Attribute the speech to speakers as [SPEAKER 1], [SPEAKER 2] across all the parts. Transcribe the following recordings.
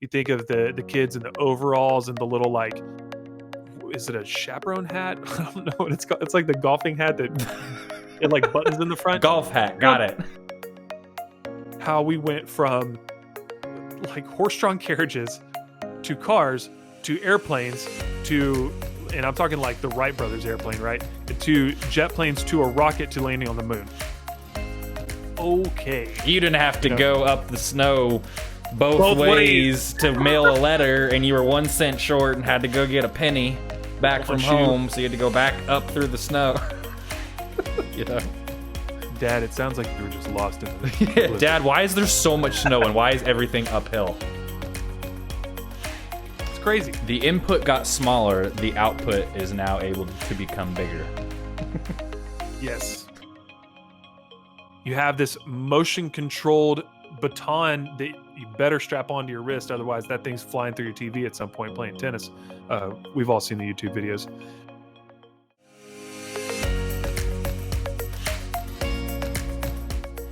[SPEAKER 1] You think of the kids in the overalls and the little, like, is it a chaperone hat? I don't know what it's called. It's like the golfing hat that it like buttons in the front.
[SPEAKER 2] Golf hat, got it.
[SPEAKER 1] How we went from like horse-drawn carriages to cars to airplanes to, and I'm talking like the Wright brothers airplane, right? To jet planes to a rocket to landing on the moon. Okay.
[SPEAKER 2] You didn't have to go up the snow both ways to mail a letter, and you were 1 cent short and had to go get a penny back from home, so you had to go back up through the snow. You know,
[SPEAKER 1] Dad, it sounds like you were just lost in the
[SPEAKER 2] yeah, Dad, why is there so much snow and why is everything uphill?
[SPEAKER 1] It's crazy.
[SPEAKER 2] The input got smaller, the output is now able to become bigger.
[SPEAKER 1] Yes. You have this motion-controlled baton that you better strap onto your wrist, otherwise that thing's flying through your TV at some point playing tennis. We've all seen the YouTube videos.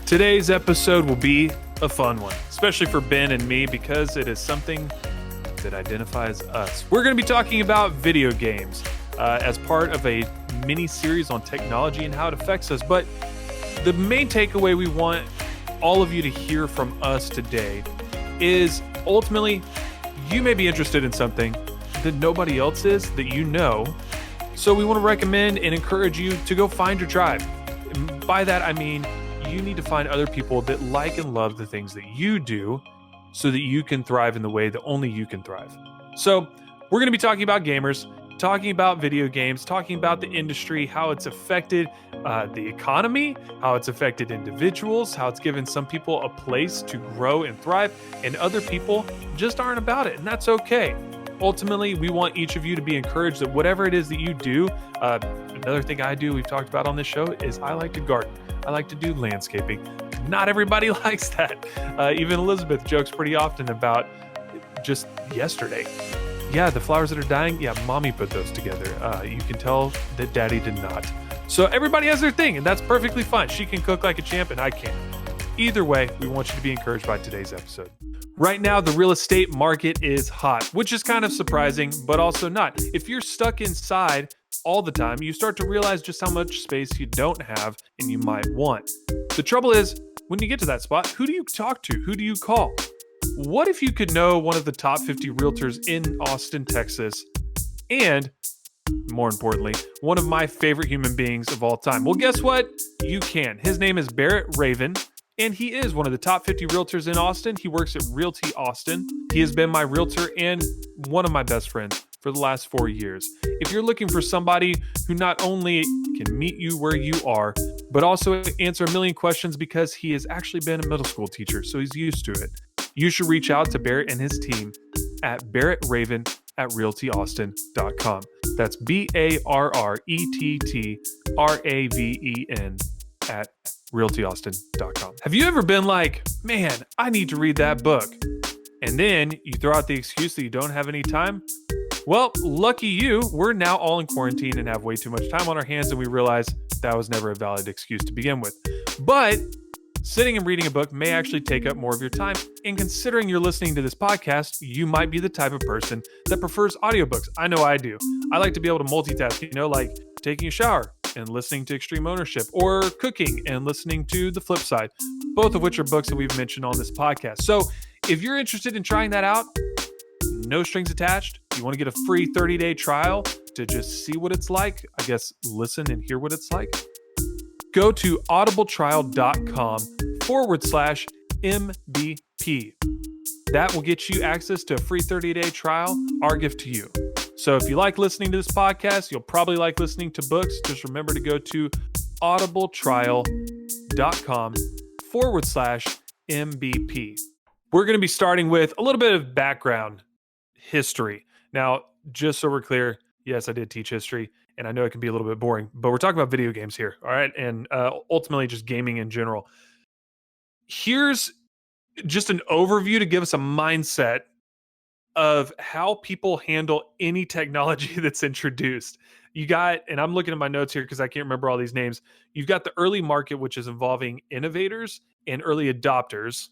[SPEAKER 1] Today's episode will be a fun one, especially for Ben and me, because it is something that identifies us. We're going to be talking about video games as part of a mini-series on technology and how it affects us. But the main takeaway we want all of you to hear from us today is ultimately you may be interested in something that nobody else is that you know. So we want to recommend and encourage you to go find your tribe. And by that, I mean you need to find other people that like and love the things that you do so that you can thrive in the way that only you can thrive. So we're going to be talking about gamers, talking about video games, talking about the industry, how it's affected the economy, how it's affected individuals, how it's given some people a place to grow and thrive, and other people just aren't about it, and that's okay. Ultimately, we want each of you to be encouraged that whatever it is that you do, another thing I do, we've talked about on this show, is I like to garden. I like to do landscaping. Not everybody likes that. Even Elizabeth jokes pretty often about just yesterday. Yeah, the flowers that are dying, yeah, mommy put those together. You can tell that daddy did not. So everybody has their thing, and that's perfectly fine. She can cook like a champ, and I can't. Either way, we want you to be encouraged by today's episode. Right now, the real estate market is hot, which is kind of surprising, but also not. If you're stuck inside all the time, you start to realize just how much space you don't have and you might want. The trouble is, when you get to that spot, who do you talk to? Who do you call? What if you could know one of the top 50 realtors in Austin, Texas, and more importantly, one of my favorite human beings of all time? Well, guess what? You can. His name is Barrett Raven, and he is one of the top 50 realtors in Austin. He works at Realty Austin. He has been my realtor and one of my best friends for the last 4 years. If you're looking for somebody who not only can meet you where you are, but also answer a million questions because he has actually been a middle school teacher, so he's used to it, you should reach out to Barrett and his team at barrettraven@realtyaustin.com. That's BARRETTRAVEN at realtyaustin.com. Have you ever been like, man, I need to read that book, and then you throw out the excuse that you don't have any time? Well, lucky you, we're now all in quarantine and have way too much time on our hands, and we realize that was never a valid excuse to begin with. But sitting and reading a book may actually take up more of your time. And considering you're listening to this podcast, you might be the type of person that prefers audiobooks. I know I do. I like to be able to multitask, like taking a shower and listening to Extreme Ownership, or cooking and listening to The Flip Side, both of which are books that we've mentioned on this podcast. So if you're interested in trying that out, no strings attached, you want to get a free 30-day trial to just see what it's like, I guess listen and hear what it's like, go to audibletrial.com/MBP. That will get you access to a free 30-day trial, our gift to you. So if you like listening to this podcast, you'll probably like listening to books. Just remember to go to audibletrial.com/MBP. We're going to be starting with a little bit of background history. Now, just so we're clear, yes, I did teach history, and I know it can be a little bit boring, but we're talking about video games here, all right? And ultimately just gaming in general. Here's just an overview to give us a mindset of how people handle any technology that's introduced. You got, and I'm looking at my notes here because I can't remember all these names. You've got the early market, which is involving innovators and early adopters.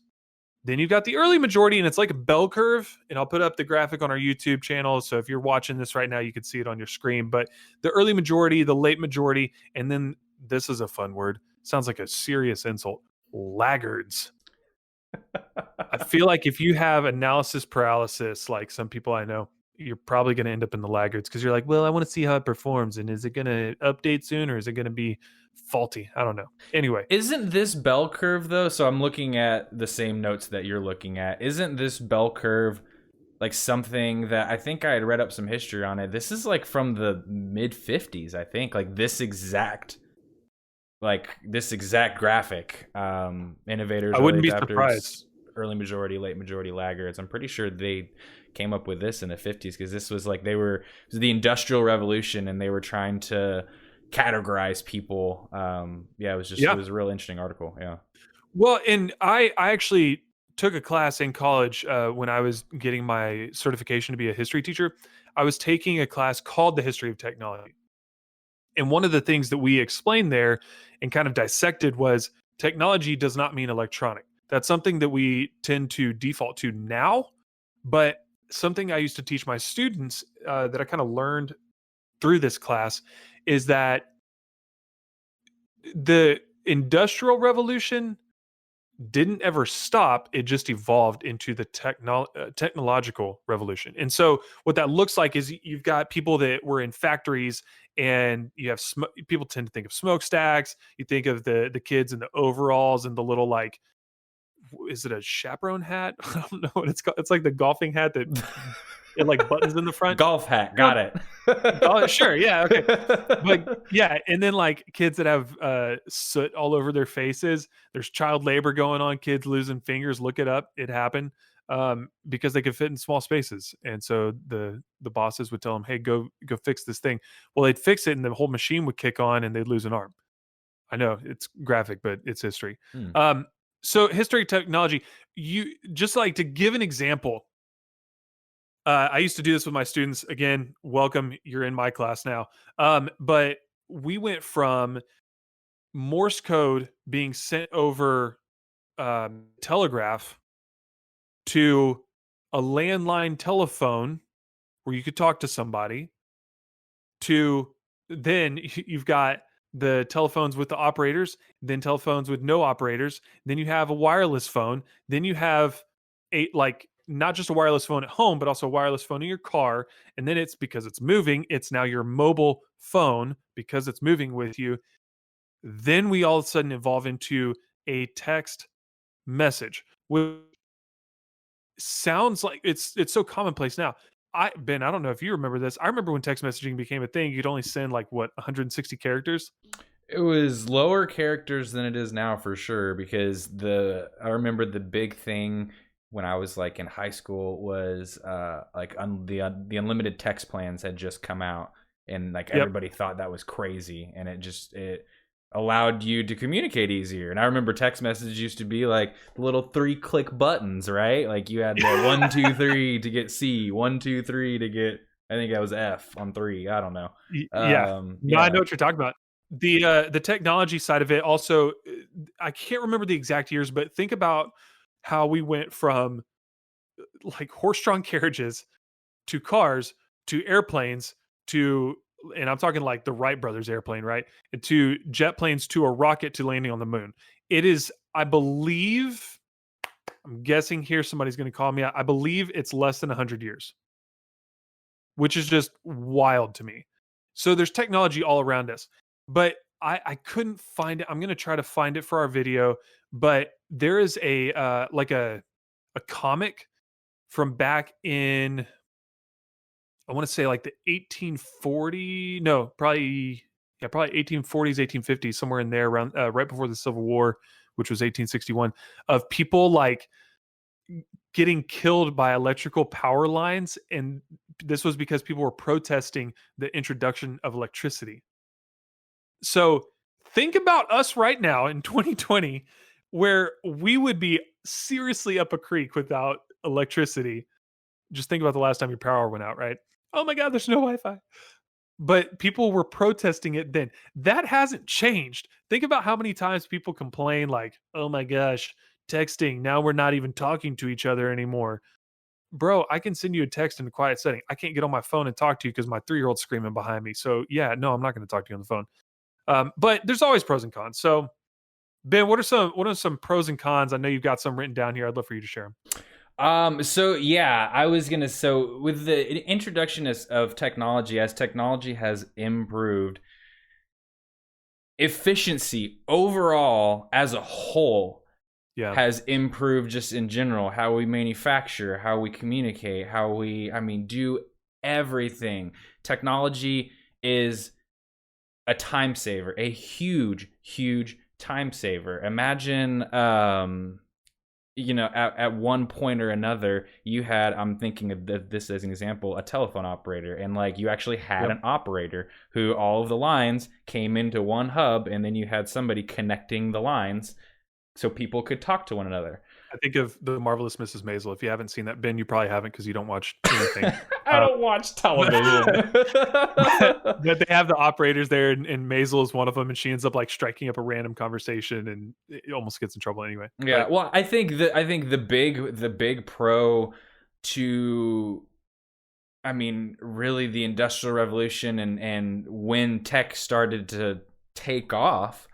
[SPEAKER 1] Then you've got the early majority, and it's like a bell curve. And I'll put up the graphic on our YouTube channel. So if you're watching this right now, you can see it on your screen. But the early majority, the late majority, and then this is a fun word. Sounds like a serious insult. Laggards. I feel like if you have analysis paralysis, like some people I know, you're probably going to end up in the laggards because you're like, well, I want to see how it performs. And is it going to update soon or is it going to be faulty? I don't know. Anyway.
[SPEAKER 2] Isn't this bell curve, though? So I'm looking at the same notes that you're looking at. Isn't this bell curve like something that I think I had read up some history on it? This is like from the mid 50s, I think. Like this exact graphic. Innovators,
[SPEAKER 1] I wouldn't
[SPEAKER 2] early
[SPEAKER 1] be
[SPEAKER 2] adapters,
[SPEAKER 1] surprised.
[SPEAKER 2] early majority, late majority, laggards. I'm pretty sure they came up with this in the 50s because this was like it was the Industrial Revolution and they were trying to categorize people. It was a real interesting article. Yeah.
[SPEAKER 1] Well, and I actually took a class in college when I was getting my certification to be a history teacher. I was taking a class called The History of Technology. And one of the things that we explained there and kind of dissected was technology does not mean electronic. That's something that we tend to default to now. But something I used to teach my students that I kind of learned through this class is that the Industrial Revolution didn't ever stop. It just evolved into the technological revolution. And so what that looks like is you've got people that were in factories and you have people tend to think of smokestacks. You think of the kids in the overalls and the little like, is it a chaperone hat? I don't know what it's called. It's like the golfing hat that it like buttons in the front.
[SPEAKER 2] Golf hat. Got it.
[SPEAKER 1] Oh, sure. Yeah. Okay. But yeah. And then like kids that have soot all over their faces. There's child labor going on, kids losing fingers. Look it up. It happened because they could fit in small spaces. And so the bosses would tell them, hey, go fix this thing. Well, they'd fix it and the whole machine would kick on and they'd lose an arm. I know it's graphic, but it's history. So history, technology, you just like to give an example. I used to do this with my students. Again, welcome. You're in my class now. But we went from Morse code being sent over telegraph to a landline telephone where you could talk to somebody to then you've got the telephones with the operators, then telephones with no operators, then you have a wireless phone, then you have not just a wireless phone at home, but also a wireless phone in your car. And then it's because it's moving, it's now your mobile phone because it's moving with you. Then we all of a sudden evolve into a text message, which sounds like it's so commonplace now. Ben, I don't know if you remember this. I remember when text messaging became a thing, you'd only send 160 characters.
[SPEAKER 2] It was lower characters than it is now for sure, because I remember the big thing when I was in high school was the unlimited text plans had just come out, and everybody thought that was crazy, and it allowed you to communicate easier. And I remember text messages used to be like little 3-click buttons, right? Like you had the 1, 2, 3 to get C, 1, 2, 3 to get, I think that was F on 3. I don't know.
[SPEAKER 1] No, I know what you're talking about. The technology side of it also, I can't remember the exact years, but think about how we went from horse-drawn carriages to cars to airplanes to, and I'm talking the Wright brothers airplane, right? And to jet planes to a rocket to landing on the moon. It is, I believe, I'm guessing here somebody's going to call me out. I believe it's less than 100 years, which is just wild to me. So there's technology all around us, but I couldn't find it. I'm going to try to find it for our video, but there is a comic from back in, I want to say the 1840, no, probably 1840s, 1850s, somewhere in there around right before the Civil War, which was 1861, of people getting killed by electrical power lines. And this was because people were protesting the introduction of electricity. So think about us right now in 2020, where we would be seriously up a creek without electricity. Just think about the last time your power went out, right? Oh my God, there's no Wi-Fi. But people were protesting it then. That hasn't changed. Think about how many times people complain oh my gosh, texting. Now we're not even talking to each other anymore. Bro, I can send you a text in a quiet setting. I can't get on my phone and talk to you because my 3-year-old's screaming behind me. So yeah, no, I'm not going to talk to you on the phone. But there's always pros and cons. So Ben, what are some pros and cons? I know you've got some written down here. I'd love for you to share them.
[SPEAKER 2] So yeah, I was gonna. So with the introduction of technology, as technology has improved, efficiency overall as a whole
[SPEAKER 1] Yeah.
[SPEAKER 2] has improved just in general. How we manufacture, how we communicate, how we, I mean, do everything. Technology is a time saver, a huge, huge time saver. Imagine, at one point or another, you had, I'm thinking of this as an example, a telephone operator, and like you actually had
[SPEAKER 1] Yep.
[SPEAKER 2] an operator who all of the lines came into one hub, and then you had somebody connecting the lines so people could talk to one another.
[SPEAKER 1] I think of The Marvelous Mrs. Maisel. If you haven't seen that, Ben, you probably haven't because you don't watch anything.
[SPEAKER 2] I don't watch television.
[SPEAKER 1] But they have the operators there, and Maisel is one of them, and she ends up like striking up a random conversation, and it almost gets in trouble anyway.
[SPEAKER 2] Yeah,
[SPEAKER 1] But
[SPEAKER 2] well, I think the big pro to, I mean, really the Industrial Revolution and when tech started to take off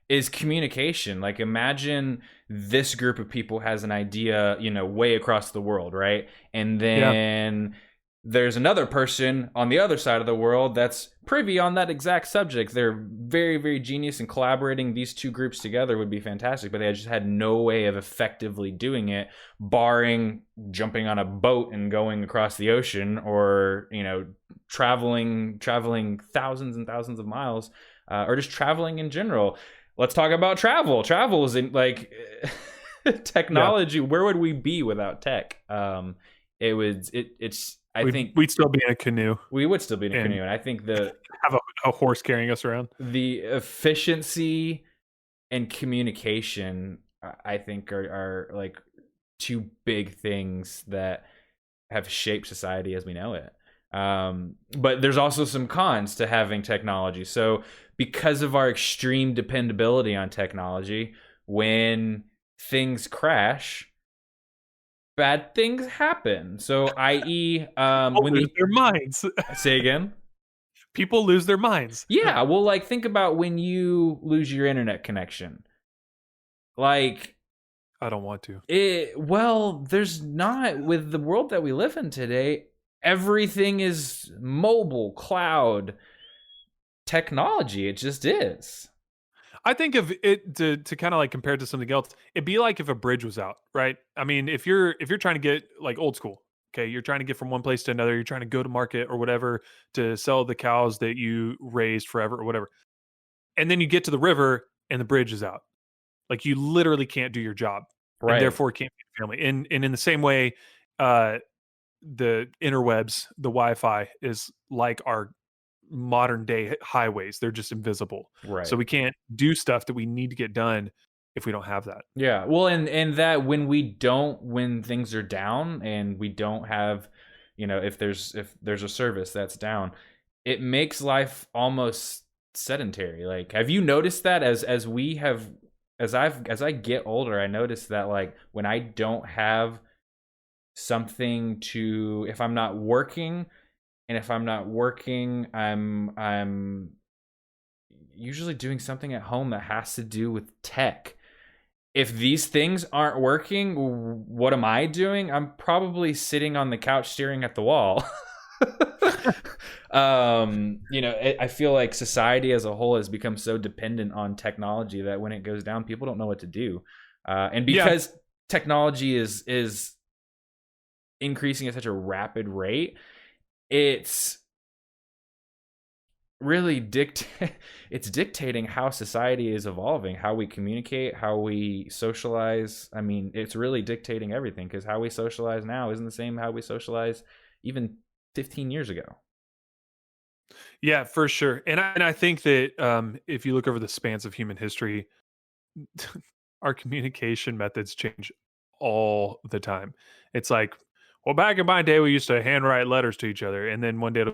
[SPEAKER 2] is communication. Like, imagine this group of people has an idea, way across the world, right? And then there's another person on the other side of the world that's privy on that exact subject. They're very, very genius, and collaborating these two groups together would be fantastic, but they just had no way of effectively doing it, barring jumping on a boat and going across the ocean, or traveling thousands and thousands of miles, or just traveling in general. Let's talk about travel. Travel is in like technology. Where would we be without tech? I think
[SPEAKER 1] we'd still be in a canoe,
[SPEAKER 2] we would still be in a canoe, and I think
[SPEAKER 1] have a horse carrying us around.
[SPEAKER 2] the efficiency and communication, I think, are like two big things that have shaped society as we know it. But there's also some cons to having technology. So because of our extreme dependability on technology, when things crash, bad things happen. So, i.e., when
[SPEAKER 1] lose their minds.
[SPEAKER 2] say again.
[SPEAKER 1] People lose their minds.
[SPEAKER 2] Yeah, well, like, think about when you lose your internet connection. Like,
[SPEAKER 1] I don't want to.
[SPEAKER 2] well, there's not, with the world that we live in today, everything is mobile, cloud, technology. It just is.
[SPEAKER 1] I think of it to kind of like compare it to something else. It'd be like if a bridge was out, right? I mean, if you're trying to get like old school, okay, you're trying to get from one place to another, you're trying to go to market or whatever to sell the cows that you raised forever or whatever. And then you get to the river and the bridge is out. Like you literally can't do your job.
[SPEAKER 2] Right.
[SPEAKER 1] And therefore can't be a family. And in the same way, the interwebs, the Wi-Fi is like our modern day highways. They're just invisible.
[SPEAKER 2] Right.
[SPEAKER 1] So we can't do stuff that we need to get done if we don't have that.
[SPEAKER 2] Yeah. Well, and that when things are down and we don't have, if there's a service that's down, it makes life almost sedentary. Like, have you noticed that as I get older, I notice that, like, when I don't have something to, if I'm not working, I'm usually doing something at home that has to do with tech. If these things aren't working, what am I doing? I'm probably sitting on the couch staring at the wall. I feel like society as a whole has become so dependent on technology that when it goes down, people don't know what to do. And because technology is increasing at such a rapid rate, it's really dictating how society is evolving, how we communicate, how we socialize. I mean, it's really dictating everything, because how we socialize now isn't the same how we socialize even 15 years ago.
[SPEAKER 1] Yeah, for sure. And I think that if you look over the spans of human history, our communication methods change all the time. It's like, well, back in my day, we used to handwrite letters to each other. And then one day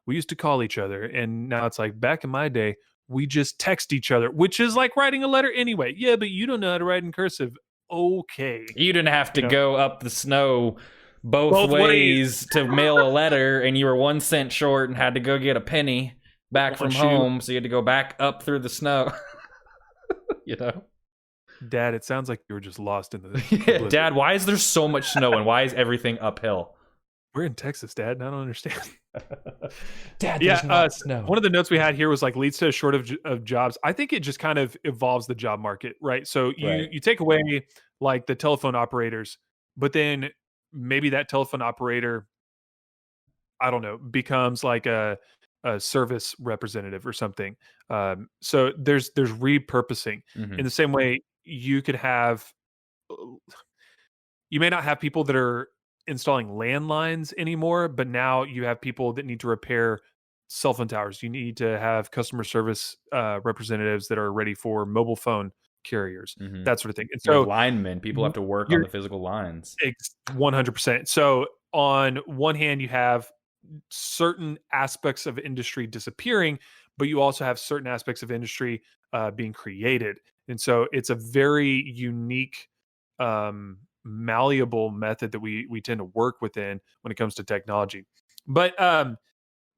[SPEAKER 1] we used to call each other. And now it's like, back in my day, we just text each other, which is like writing a letter anyway. Yeah, but you don't know how to write in cursive. Okay.
[SPEAKER 2] You didn't have to
[SPEAKER 1] You know,
[SPEAKER 2] go up the snow both
[SPEAKER 1] both ways.
[SPEAKER 2] ways to mail a letter, and you were 1 cent short and had to go get a penny back
[SPEAKER 1] One
[SPEAKER 2] from
[SPEAKER 1] shoe.
[SPEAKER 2] home, so you had to go back up through the snow. You know?
[SPEAKER 1] Dad, it sounds like you were just lost in the
[SPEAKER 2] Yeah, Dad, why is there so much snow and why is everything uphill?
[SPEAKER 1] We're in Texas, Dad, and I don't understand.
[SPEAKER 2] Dad, there's not snow.
[SPEAKER 1] One of the notes we had here was like leads to a shortage of jobs. I think it just kind of evolves the job market, right? So you take away like the telephone operators, but then maybe that telephone operator, I don't know, becomes like a service representative or something. So there's repurposing in the same way you could have. You may not have people that are installing landlines anymore, but now you have people that need to repair cell phone towers. You need to have customer service representatives that are ready for mobile phone carriers, that sort of thing. And
[SPEAKER 2] You have
[SPEAKER 1] so
[SPEAKER 2] linemen, people have to work on the physical lines.
[SPEAKER 1] 100%. So on one hand, you have certain aspects of industry disappearing, but you also have certain aspects of industry being created. And so it's a very unique, malleable method that we tend to work within when it comes to technology. But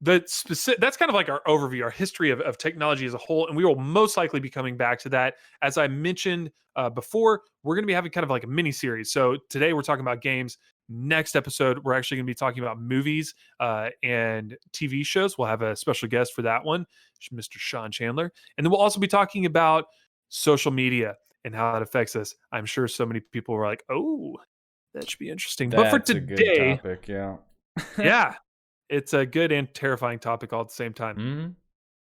[SPEAKER 1] that's kind of like our overview, our history of technology as a whole, and we will most likely be coming back to that. As I mentioned before, we're going to be having kind of like a mini series. So today we're talking about games. Next episode, we're actually going to be talking about movies and TV shows. We'll have a special guest for that one, Mr. Sean Chandler, and then we'll also be talking about social media and how it affects us. I'm sure so many people were like, "Oh, that should be interesting." But for today,
[SPEAKER 2] a good topic, yeah.
[SPEAKER 1] yeah. It's a good and terrifying topic all at the same time.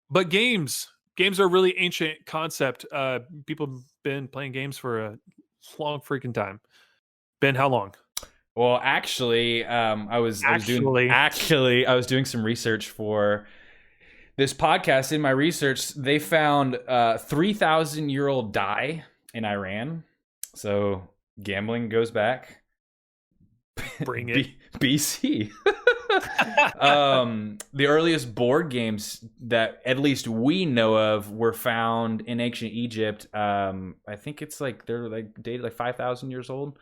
[SPEAKER 1] But games are a really ancient concept. People have been playing games for a long freaking time. Ben, how long?
[SPEAKER 2] Well, actually, I was doing some research for this podcast. In my research, they found 3,000-year-old die in Iran. So gambling goes back.
[SPEAKER 1] Bring it.
[SPEAKER 2] BC. The earliest board games that at least we know of were found in ancient Egypt. I think it's like they're like dated like 5,000 years old.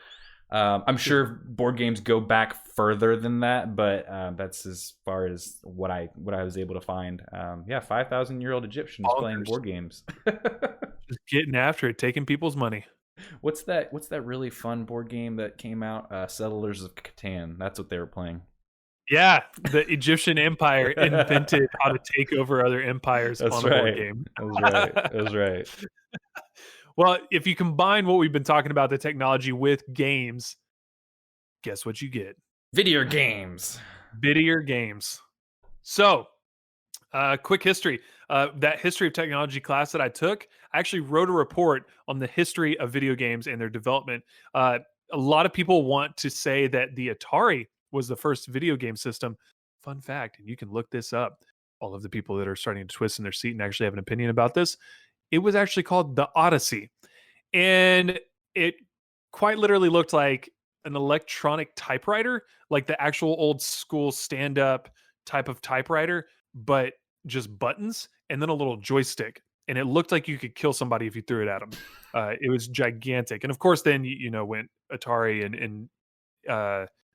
[SPEAKER 2] I'm sure board games go back further than that, but that's as far as what I was able to find. 5,000-year-old Egyptians playing board games.
[SPEAKER 1] Just getting after it, taking people's money.
[SPEAKER 2] What's that really fun board game that came out? Settlers of Catan. That's what they were playing.
[SPEAKER 1] Yeah, the Egyptian Empire invented how to take over other empires on a board game.
[SPEAKER 2] That was right.
[SPEAKER 1] Well, if you combine what we've been talking about, the technology, with games, guess what you get?
[SPEAKER 2] Video games.
[SPEAKER 1] So, quick history. That history of technology class that I took, I actually wrote a report on the history of video games and their development. A lot of people want to say that the Atari was the first video game system. Fun fact, and you can look this up. All of the people that are starting to twist in their seat and actually have an opinion about this, it was actually called the Odyssey. And it quite literally looked like an electronic typewriter, like the actual old school stand-up type of typewriter, but just buttons and then a little joystick. And it looked like you could kill somebody if you threw it at them. It was gigantic. And of course, then, went Atari and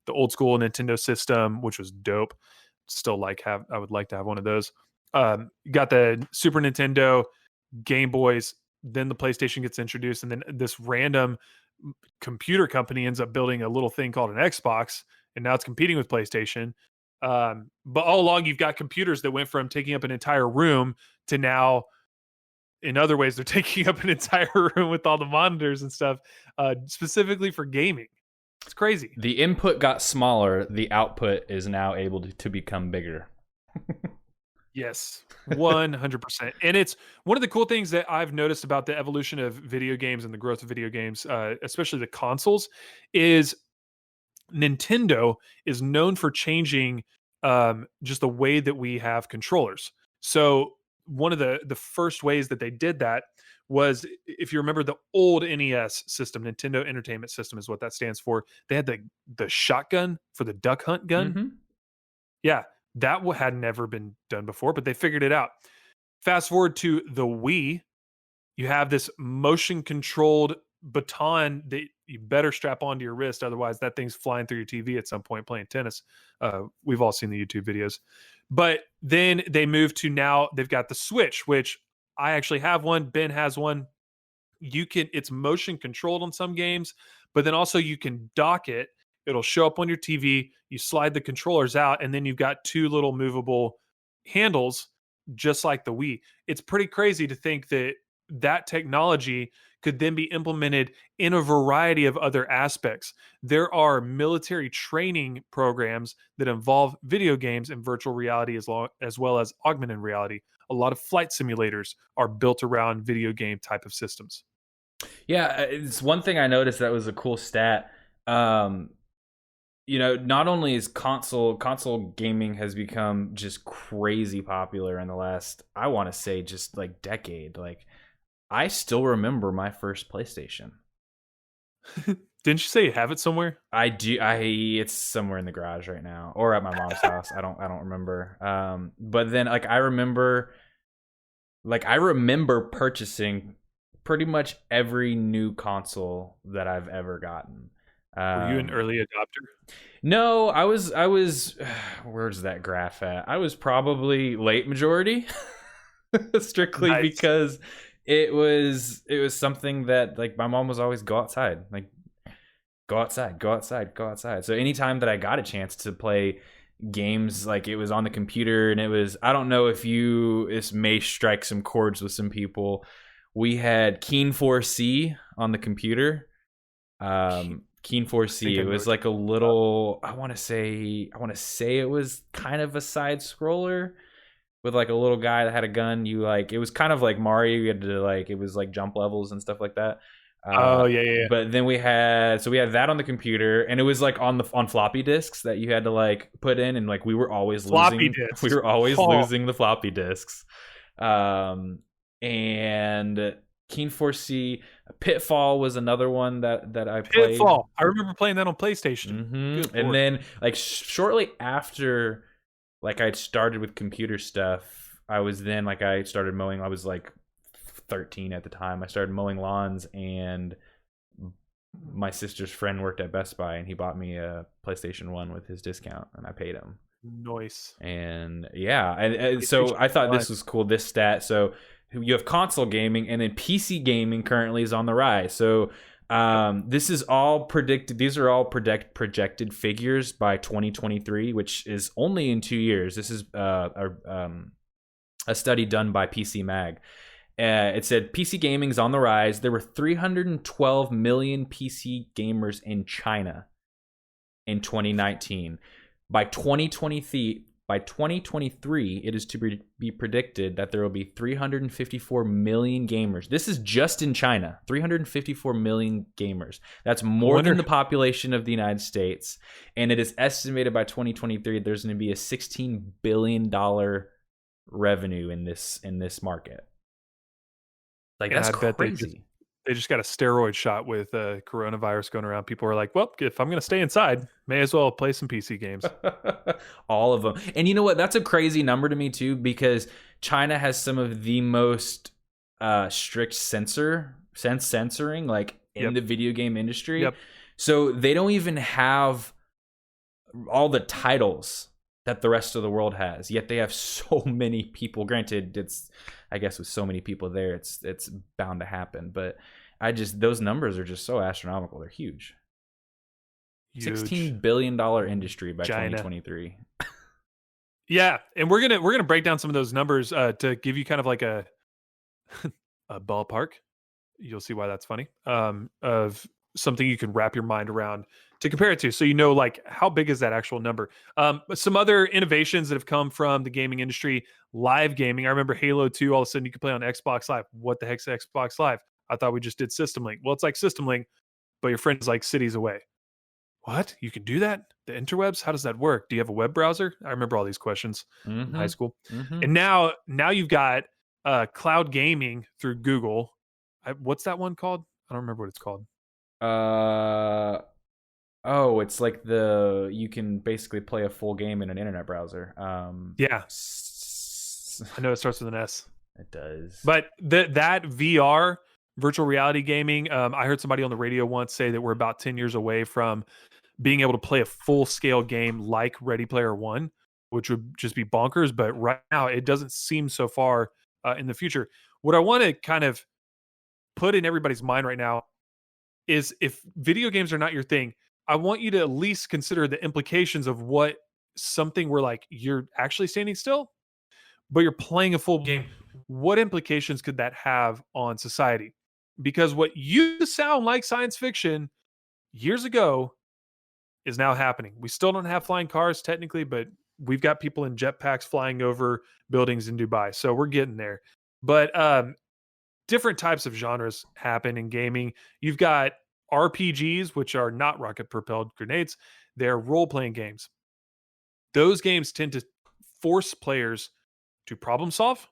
[SPEAKER 1] the old school Nintendo system, which was dope. Still I would like to have one of those. Got the Super Nintendo, Game Boys, then the PlayStation gets introduced, and then this random computer company ends up building a little thing called an Xbox, and now it's competing with PlayStation. But all along, you've got computers that went from taking up an entire room to now, in other ways, they're taking up an entire room with all the monitors and stuff, specifically for gaming. It's crazy.
[SPEAKER 2] The input got smaller. The output is now able to become bigger.
[SPEAKER 1] Yes, 100%. And it's one of the cool things that I've noticed about the evolution of video games and the growth of video games, especially the consoles, is Nintendo is known for changing just the way that we have controllers. So one of the first ways that they did that was, if you remember the old NES system, Nintendo Entertainment System is what that stands for. They had the shotgun for the duck hunt gun. Yeah, that had never been done before, but they figured it out. Fast forward to the Wii, you have this motion controlled baton that you better strap onto your wrist, otherwise that thing's flying through your TV at some point playing tennis. We've all seen the YouTube videos. But then they moved to, now they've got the Switch, which I actually have one. Ben has one. It's motion controlled on some games, but then also you can dock it. It'll show up on your TV. You slide the controllers out, and then you've got two little movable handles, just like the Wii. It's pretty crazy to think that that technology could then be implemented in a variety of other aspects. There are military training programs that involve video games and virtual reality, as well as augmented reality. A lot of flight simulators are built around video game type of systems.
[SPEAKER 2] Yeah, it's one thing I noticed that was a cool stat. Not only is console gaming has become just crazy popular in the last, I want to say, just like decade. Like, I still remember my first PlayStation.
[SPEAKER 1] Didn't you say you have it somewhere?
[SPEAKER 2] I do. It's somewhere in the garage right now, or at my mom's house. I don't remember. But then, like, I remember purchasing pretty much every new console that I've ever gotten.
[SPEAKER 1] Were you an early adopter?
[SPEAKER 2] No, I was. Where's that graph at? I was probably late majority, strictly
[SPEAKER 1] Nice.
[SPEAKER 2] because it was something that, like, my mom was always go outside, like, go outside. So anytime that I got a chance to play games, like, it was on the computer, and it was, I don't know if this may strike some chords with some people. We had Keen 4C on the computer. Keen 4C. It was like a little, I want to say it was kind of a side scroller with like a little guy that had a gun. It was kind of like Mario. You had to, like, it was like jump levels and stuff like that.
[SPEAKER 1] Yeah.
[SPEAKER 2] But then we had that on the computer, and it was like on floppy disks that you had to, like, put in, and, like, we were always losing the floppy disks. And Keen 4C, Pitfall was another one that I played.
[SPEAKER 1] Pitfall. I remember playing that on PlayStation.
[SPEAKER 2] Mm-hmm. And then, like, shortly after, like, I started with computer stuff, I started mowing. I was like 13 at the time. I started mowing lawns, and my sister's friend worked at Best Buy, and he bought me a PlayStation 1 with his discount, and I paid him.
[SPEAKER 1] Nice.
[SPEAKER 2] And yeah, so I thought this was cool, this stat. So you have console gaming, and then PC gaming currently is on the rise. So this is all predicted. These are all projected figures by 2023, which is only in 2 years. This is a study done by PC Mag. It said PC gaming is on the rise. There were 312 million PC gamers in China in 2019. By 2023, it is to be predicted that there will be 354 million gamers. This is just in China. 354 million gamers. That's more than the population of the United States. And it is estimated by 2023 there's going to be a $16 billion revenue in this market. Like, that's crazy.
[SPEAKER 1] They just got a steroid shot with coronavirus going around. People are like, well, if I'm going to stay inside, may as well play some PC games.
[SPEAKER 2] All of them. And you know what? That's a crazy number to me, too, because China has some of the most strict censoring, like, in the video game industry.
[SPEAKER 1] Yep.
[SPEAKER 2] So they don't even have all the titles that the rest of the world has, yet they have so many people. Granted, I guess with so many people there, it's bound to happen. But those numbers are just so astronomical. They're huge. $16 billion industry by China. 2023.
[SPEAKER 1] Yeah, and we're gonna break down some of those numbers to give you kind of like a ballpark. You'll see why that's funny. Of something you can wrap your mind around to compare it to, so you know, like, how big is that actual number. Some other innovations that have come from the gaming industry: live gaming. I remember Halo 2, all of a sudden you could play on Xbox Live. What the heck's Xbox Live? I thought we just did System Link. Well, it's like System Link, but your friend's like cities away. What? You can do that? The interwebs? How does that work? Do you have a web browser? I remember all these questions in high school. Mm-hmm. And now you've got cloud gaming through Google. What's that one called? I don't remember what it's called.
[SPEAKER 2] It's like you can basically play a full game in an internet browser.
[SPEAKER 1] Yeah. I know it starts with an S.
[SPEAKER 2] It does.
[SPEAKER 1] But that VR, virtual reality gaming, I heard somebody on the radio once say that we're about 10 years away from being able to play a full scale game like Ready Player One, which would just be bonkers. But right now, it doesn't seem so far in the future. What I want to kind of put in everybody's mind right now is if video games are not your thing, I want you to at least consider the implications of what something where like you're actually standing still, but you're playing a full game. What implications could that have on society? Because what used to sound like science fiction years ago is now happening. We still don't have flying cars technically, but we've got people in jetpacks flying over buildings in Dubai. So we're getting there. But different types of genres happen in gaming. You've got RPGs, which are not rocket propelled grenades, they're role playing games. Those games tend to force players to problem solve.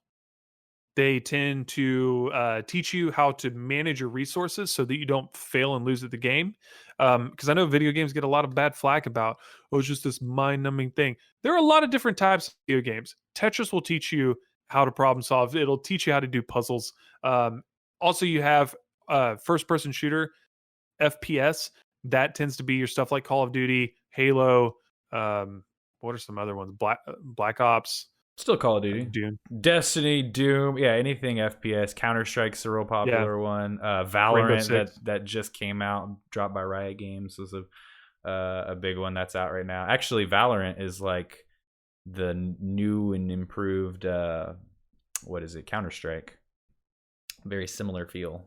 [SPEAKER 1] They tend to teach you how to manage your resources so that you don't fail and lose at the game. Because I know video games get a lot of bad flack about, oh, it's just this mind numbing thing. There are a lot of different types of video games. Tetris will teach you how to problem solve, it'll teach you how to do puzzles. Also, you have first person shooter, FPS. That tends to be your stuff like Call of Duty, Halo. What are some other ones? Black Ops.
[SPEAKER 2] Still Call of Duty.
[SPEAKER 1] Doom.
[SPEAKER 2] Destiny, Doom, yeah, anything FPS. Counter-Strike's a real popular one. Valorant that just came out and dropped by Riot Games was a big one that's out right now. Actually, Valorant is like the new and improved what is it? Counter-Strike. Very similar feel.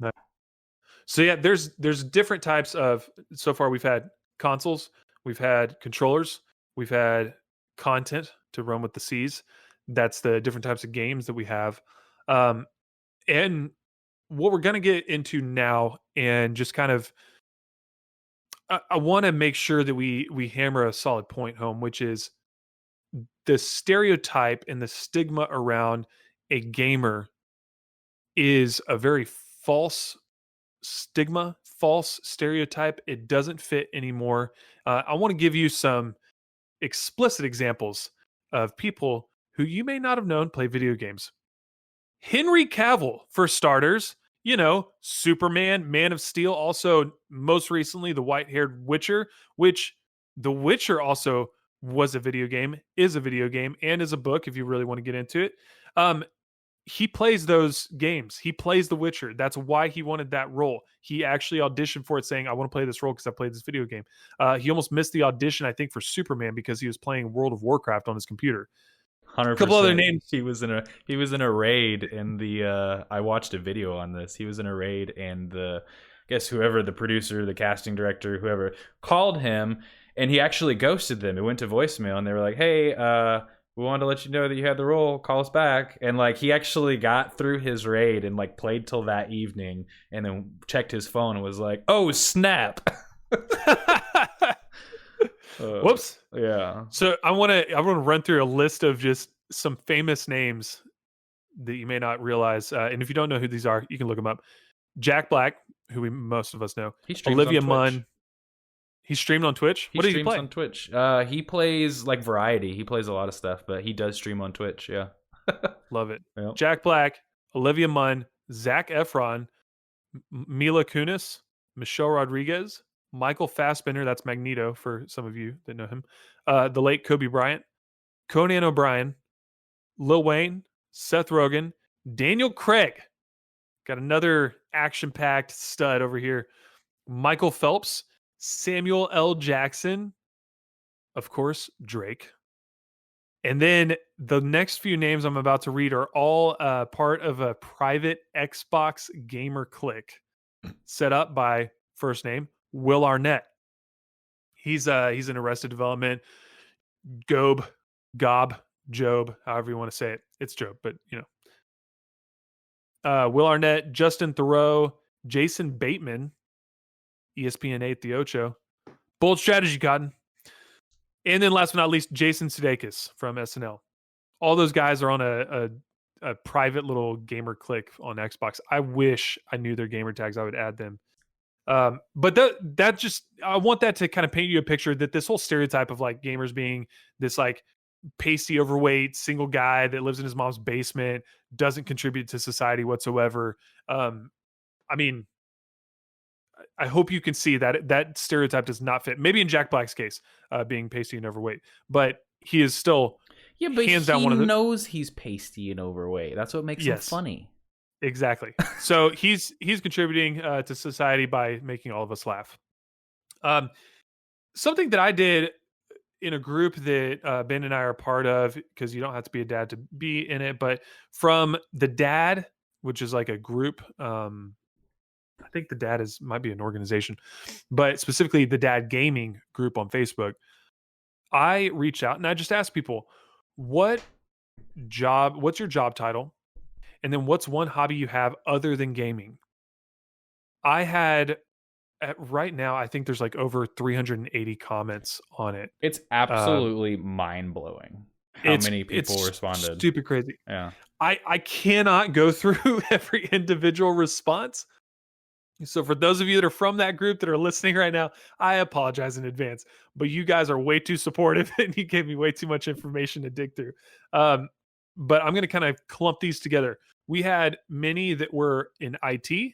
[SPEAKER 1] So yeah, there's different types of, so far we've had consoles, we've had controllers, we've had content to run with the C's. That's the different types of games that we have. And what we're going to get into now, and just kind of, I want to make sure that we hammer a solid point home, which is the stereotype and the stigma around a gamer is a very false stigma, false stereotype. It doesn't fit anymore. I want to give you some explicit examples of people who you may not have known play video games. Henry Cavill, for starters, you know, Superman, Man of Steel, also most recently the white-haired Witcher, which The Witcher also was a video game, is a video game, and is a book if you really want to get into it. He plays those games. He plays The Witcher. That's why he wanted that role. He actually auditioned for it saying, I want to play this role because I played this video game. He almost missed the audition, I think, for Superman because he was playing World of Warcraft on his computer.
[SPEAKER 2] 100%.
[SPEAKER 1] A couple other names.
[SPEAKER 2] He was in a raid in the I watched a video on this. He was in a raid and whoever the producer, the casting director, whoever called him, and he actually ghosted them. It went to voicemail and they were like, "Hey, we wanted to let you know that you had the role. Call us back." And like he actually got through his raid and like played till that evening and then checked his phone and was like, "Oh, snap."
[SPEAKER 1] Whoops.
[SPEAKER 2] Yeah.
[SPEAKER 1] So I want to run through a list of just some famous names that you may not realize. And if you don't know who these are, you can look them up. Jack Black, who most of us know. Olivia Munn. He streamed on Twitch. What did he play?
[SPEAKER 2] On Twitch. He plays like variety. He plays a lot of stuff, but he does stream on Twitch. Yeah.
[SPEAKER 1] Love it.
[SPEAKER 2] Yep.
[SPEAKER 1] Jack Black, Olivia Munn, Zac Efron, Mila Kunis, Michelle Rodriguez, Michael Fassbender, that's Magneto for some of you that know him, the late Kobe Bryant, Conan O'Brien, Lil Wayne, Seth Rogen, Daniel Craig, got another action-packed stud over here, Michael Phelps, Samuel L. Jackson, of course, Drake. And then the next few names I'm about to read are all part of a private Xbox gamer clique set up by, first name, Will Arnett. He's in Arrested Development, Job, however you want to say it. It's Job, but you know. Will Arnett, Justin Theroux, Jason Bateman, ESPN 8 The Ocho, Bold Strategy Cotton, and then last but not least, Jason Sudeikis from SNL. All those guys are on a private little gamer clique on Xbox. I wish I knew their gamer tags. I would add them. But that just, I want that to kind of paint you a picture that this whole stereotype of like gamers being this like pasty, overweight, single guy that lives in his mom's basement, doesn't contribute to society whatsoever. I mean, I hope you can see that that stereotype does not fit. Maybe in Jack Black's case, being pasty and overweight, but he is still
[SPEAKER 2] Yeah, but
[SPEAKER 1] hands down
[SPEAKER 2] he
[SPEAKER 1] one of the
[SPEAKER 2] knows he's pasty and overweight. That's what makes him
[SPEAKER 1] yes,
[SPEAKER 2] funny.
[SPEAKER 1] exactly. So he's contributing to society by making all of us laugh. Um, Something that I did in a group that Ben and I are a part of, because you don't have to be a dad to be in it, but from the dad, which is like a group. I think the dad is might be an organization, but specifically the dad gaming group on Facebook. I reach out and I just ask people, what what's your job title? And then what's one hobby you have other than gaming? I had right now, I think there's like over 380 comments on it.
[SPEAKER 2] It's
[SPEAKER 1] Um,
[SPEAKER 2] absolutely mind blowing how many people
[SPEAKER 1] it's
[SPEAKER 2] responded.
[SPEAKER 1] stupid crazy.
[SPEAKER 2] Yeah.
[SPEAKER 1] I cannot go through every individual response. So for those of you that are from that group that are listening right now, I apologize in advance. But you guys are way too supportive and you gave me way too much information to dig through. Um, but I'm going to kind of clump these together. We had many that were in IT.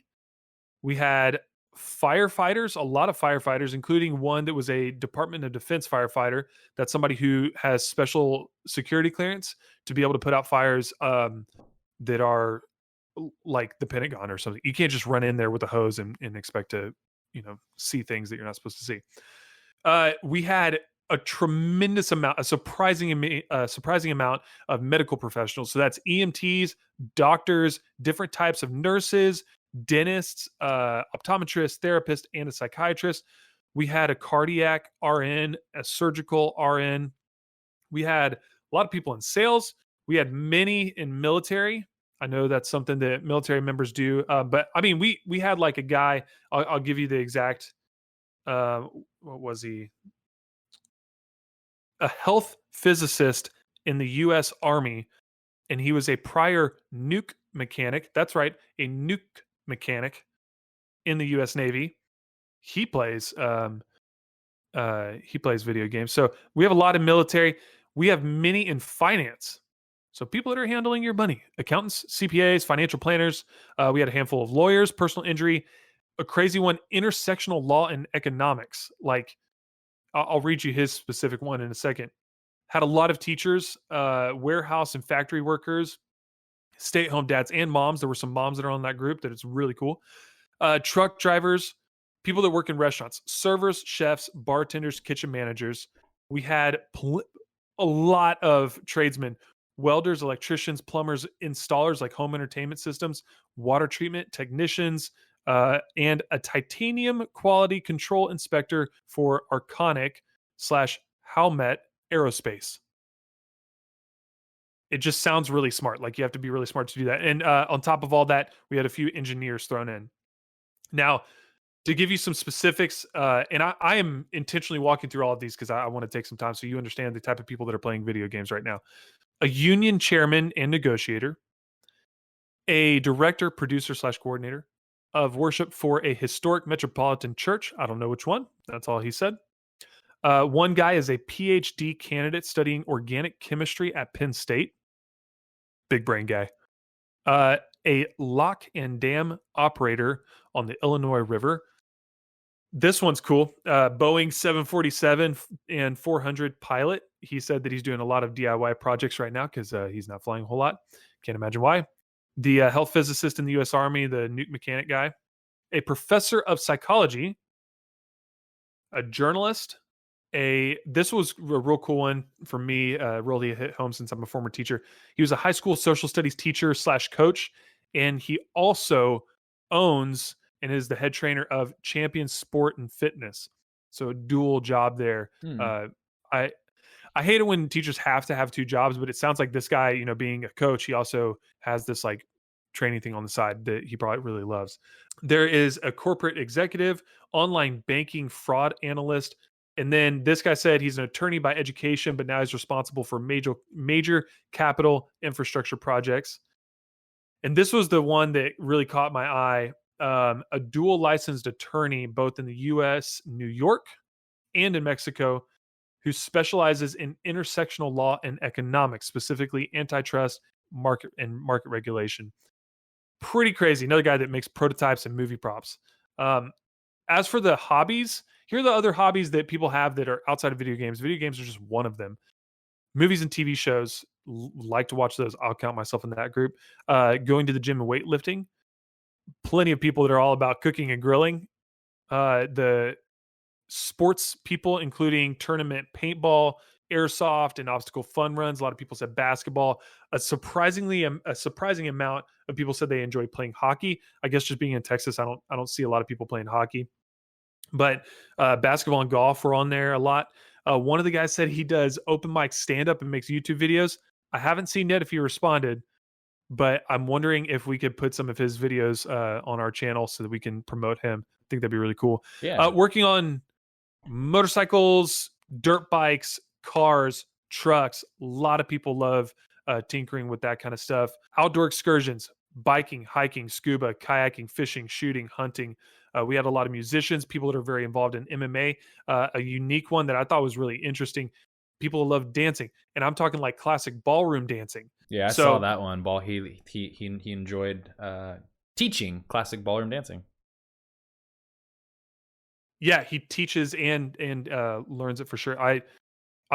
[SPEAKER 1] We had firefighters, a lot of firefighters, including one that was a Department of Defense firefighter. That's somebody who has special security clearance to be able to put out fires that are like the Pentagon or something. You can't just run in there with a hose and expect to, see things that you're not supposed to see. We had a tremendous amount, a surprising amount of medical professionals. So that's EMTs, doctors, different types of nurses, dentists, optometrists, therapists, and a psychiatrist. We had a cardiac RN, a surgical RN. We had a lot of people in sales. We had many in military. I know that's something that military members do, but I mean, we had like a guy. I'll give you the exact. What was he? A health physicist in the U.S. Army, and he was a prior nuke mechanic. That's right, a nuke mechanic in the U.S. Navy. He plays video games. So we have a lot of military. We have many in finance. So people that are handling your money, accountants, CPAs, financial planners. We had a handful of lawyers, personal injury, a crazy one, intersectional law and economics. Like I'll read you his specific one in a second. Had a lot of teachers, warehouse and factory workers, stay-at-home dads and moms. There were some moms that are on that group that it's really cool. Truck drivers, people that work in restaurants, servers, chefs, bartenders, kitchen managers. We had a lot of tradesmen, welders, electricians, plumbers, installers like home entertainment systems, water treatment technicians, and a titanium quality control inspector for Arconic slash Howmet Aerospace. It just sounds really smart. Like you have to be really smart to do that. And on top of all that, we had a few engineers thrown in. Now, to give you some specifics, and I am intentionally walking through all of these because I want to take some time so you understand the type of people that are playing video games right now. A union chairman and negotiator, a director, producer slash coordinator of worship for a historic metropolitan church. I don't know which one. That's all he said. One guy is a PhD candidate studying organic chemistry at Penn State. Big brain guy. A lock and dam operator on the Illinois River. This one's cool. Boeing 747 and 400 pilot. He said that he's doing a lot of DIY projects right now because he's not flying a whole lot. Can't imagine why. The health physicist in the U.S. Army, the nuke mechanic guy. A professor of psychology. A journalist. This was a real cool one for me. Really hit home since I'm a former teacher. He was a high school social studies teacher slash coach, and he also owns and is the head trainer of Champion Sport and Fitness. So a dual job there. I I hate it when teachers have to have two jobs, but it sounds like this guy, being a coach, he also has this like training thing on the side that he probably really loves. There is a corporate executive, online banking fraud analyst, and then this guy said he's an attorney by education, but now he's responsible for major capital infrastructure projects. And this was the one that really caught my eye. A dual licensed attorney, both in the U.S., New York, and in Mexico, who specializes in intersectional law and economics, specifically antitrust, market regulation. Pretty crazy. Another guy that makes prototypes and movie props. Um, as for the hobbies, here are the other hobbies that people have that are outside of video games. Video games are just one of them. Movies and TV shows, like to watch those. I'll count myself in that group. Going to the gym and weightlifting. Plenty of people that are all about cooking and grilling. The sports people, including tournament paintball, airsoft, and obstacle fun runs. A lot of people said basketball. A surprising amount of people said they enjoy playing hockey. I guess just being in Texas, I don't see a lot of people playing hockey. But basketball and golf were on there a lot. One of the guys said he does open mic stand up and makes YouTube videos. I haven't seen yet if he responded, but I'm wondering if we could put some of his videos on our channel so that we can promote him. I think that'd be really cool.
[SPEAKER 2] Yeah.
[SPEAKER 1] Working on motorcycles, dirt bikes, cars, trucks. A lot of people love tinkering with that kind of stuff. Outdoor excursions, biking, hiking, scuba, kayaking, fishing, shooting, hunting. We had a lot of musicians, people that are very involved in MMA. A unique one that I thought was really interesting. People love dancing, and I'm talking like classic ballroom dancing.
[SPEAKER 2] Yeah, I saw that one. He enjoyed teaching classic ballroom dancing.
[SPEAKER 1] Yeah, he teaches and learns it for sure. I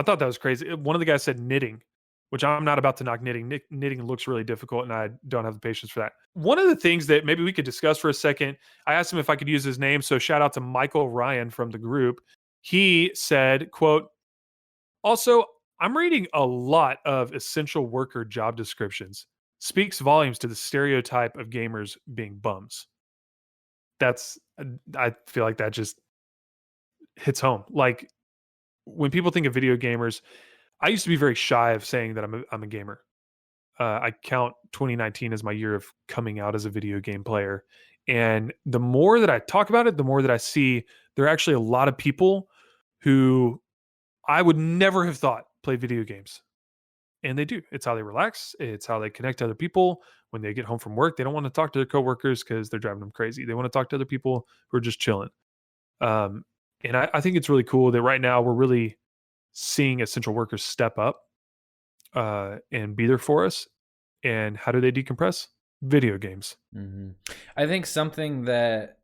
[SPEAKER 1] thought that was crazy. One of the guys said knitting, which I'm not about to knock knitting. Knitting looks really difficult, and I don't have the patience for that. One of the things that maybe we could discuss for a second, I asked him if I could use his name, so shout out to Michael Ryan from the group. He said, quote, also, I'm reading a lot of essential worker job descriptions. Speaks volumes to the stereotype of gamers being bums. I feel like that just hits home. Like, when people think of video gamers, I used to be very shy of saying that I'm a gamer. I count 2019 as my year of coming out as a video game player. And the more that I talk about it, the more that I see there are actually a lot of people who I would never have thought play video games. And they do. It's how they relax. It's how they connect to other people. When they get home from work, they don't want to talk to their coworkers because they're driving them crazy. They want to talk to other people who are just chilling. And I think it's really cool that right now we're really seeing essential workers step up and be there for us. And how do they decompress? Video games.
[SPEAKER 2] Mm-hmm. I think something that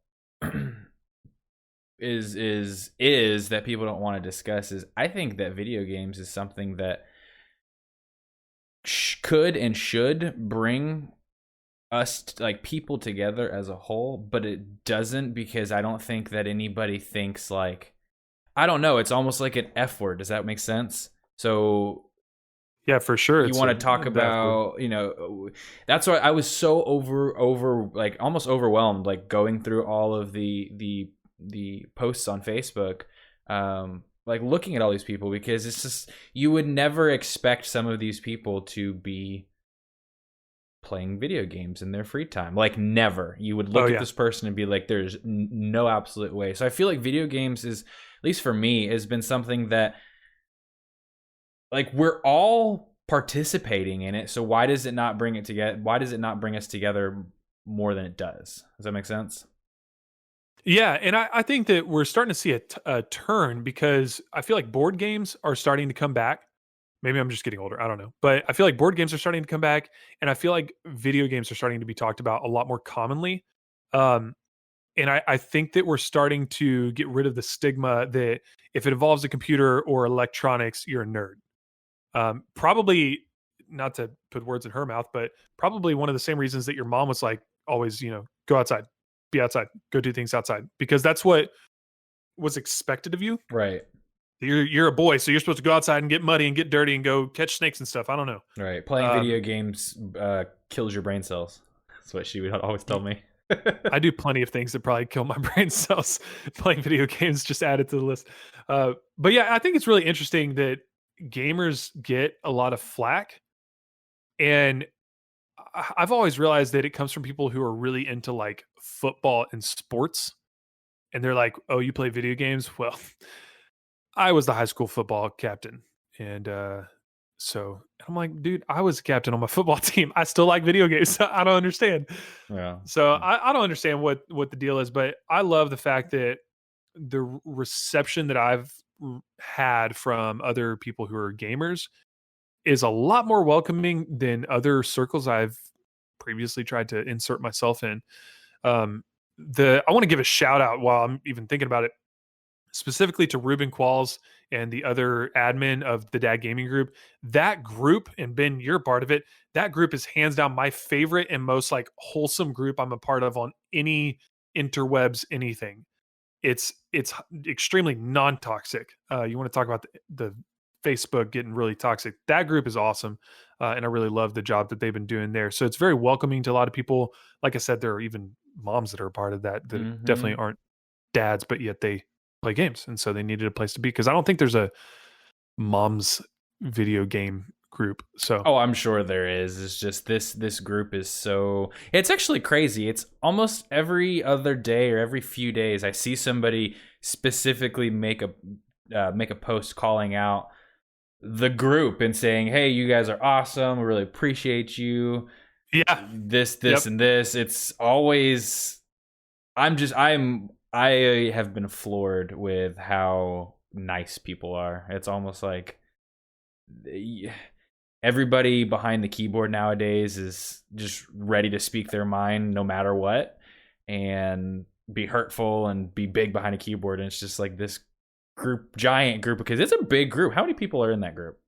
[SPEAKER 2] is that people don't want to discuss is I think that video games is something that could and should bring us like people together as a whole, but it doesn't, because I don't think that anybody thinks like, I don't know, it's almost like an F word. Does that make sense? So
[SPEAKER 1] yeah, for sure.
[SPEAKER 2] You want to talk about, you know, that's why I was so over like almost overwhelmed, like going through all of the posts on Facebook, like looking at all these people, because it's just, you would never expect some of these people to be playing video games in their free time. Like never. You would look at this person and be like, there's no absolute way. So I feel like video games is, at least for me, has been something that like we're all participating in it. So why does it not bring it together? Why does it not bring us together more than it does? Does that make sense?
[SPEAKER 1] Yeah, and I think that we're starting to see a turn, because I feel like board games are starting to come back. Maybe I'm just getting older. I don't know. But I feel like board games are starting to come back, and I feel like video games are starting to be talked about a lot more commonly. And I think that we're starting to get rid of the stigma that if it involves a computer or electronics, you're a nerd. Probably, not to put words in her mouth, but probably one of the same reasons that your mom was like, always, you know, go outside, be outside, go do things outside, because that's what was expected of you.
[SPEAKER 2] Right.
[SPEAKER 1] You're a boy, so you're supposed to go outside and get muddy and get dirty and go catch snakes and stuff. I don't know.
[SPEAKER 2] Right. Playing video games kills your brain cells. That's what she would always tell me.
[SPEAKER 1] I do plenty of things that probably kill my brain cells. Playing video games just added to the list. But yeah, I think it's really interesting that gamers get a lot of flack. And I've always realized that it comes from people who are really into like football and sports. And they're like, oh, you play video games? Well, I was the high school football captain. And so I'm like, dude, I was a captain on my football team. I still like video games. I don't understand.
[SPEAKER 2] Yeah.
[SPEAKER 1] So I don't understand what the deal is, but I love the fact that the reception that I've had from other people who are gamers is a lot more welcoming than other circles I've previously tried to insert myself in. I want to give a shout out while I'm even thinking about it, specifically to Ruben Qualls and the other admin of the Dad Gaming Group. That group, and Ben, you're part of it. That group is hands down my favorite and most like wholesome group I'm a part of on any interwebs anything. It's extremely non-toxic. You want to talk about the Facebook getting really toxic? That group is awesome, and I really love the job that they've been doing there. So it's very welcoming to a lot of people. Like I said, there are even moms that are a part of that definitely aren't dads, but yet they play games, and so they needed a place to be, because I don't think there's a mom's video game group. So
[SPEAKER 2] Oh, I'm sure there is. It's just this group is so, it's actually crazy. It's almost every other day or every few days I see somebody specifically make a post calling out the group and saying, "Hey, you guys are awesome. We really appreciate you.
[SPEAKER 1] yeah,
[SPEAKER 2] This
[SPEAKER 1] yep.
[SPEAKER 2] and this." It's always, I have been floored with how nice people are. It's almost like everybody behind the keyboard nowadays is just ready to speak their mind no matter what, and be hurtful and be big behind a keyboard. And it's just like this giant group, because it's a big group. How many people are in that group?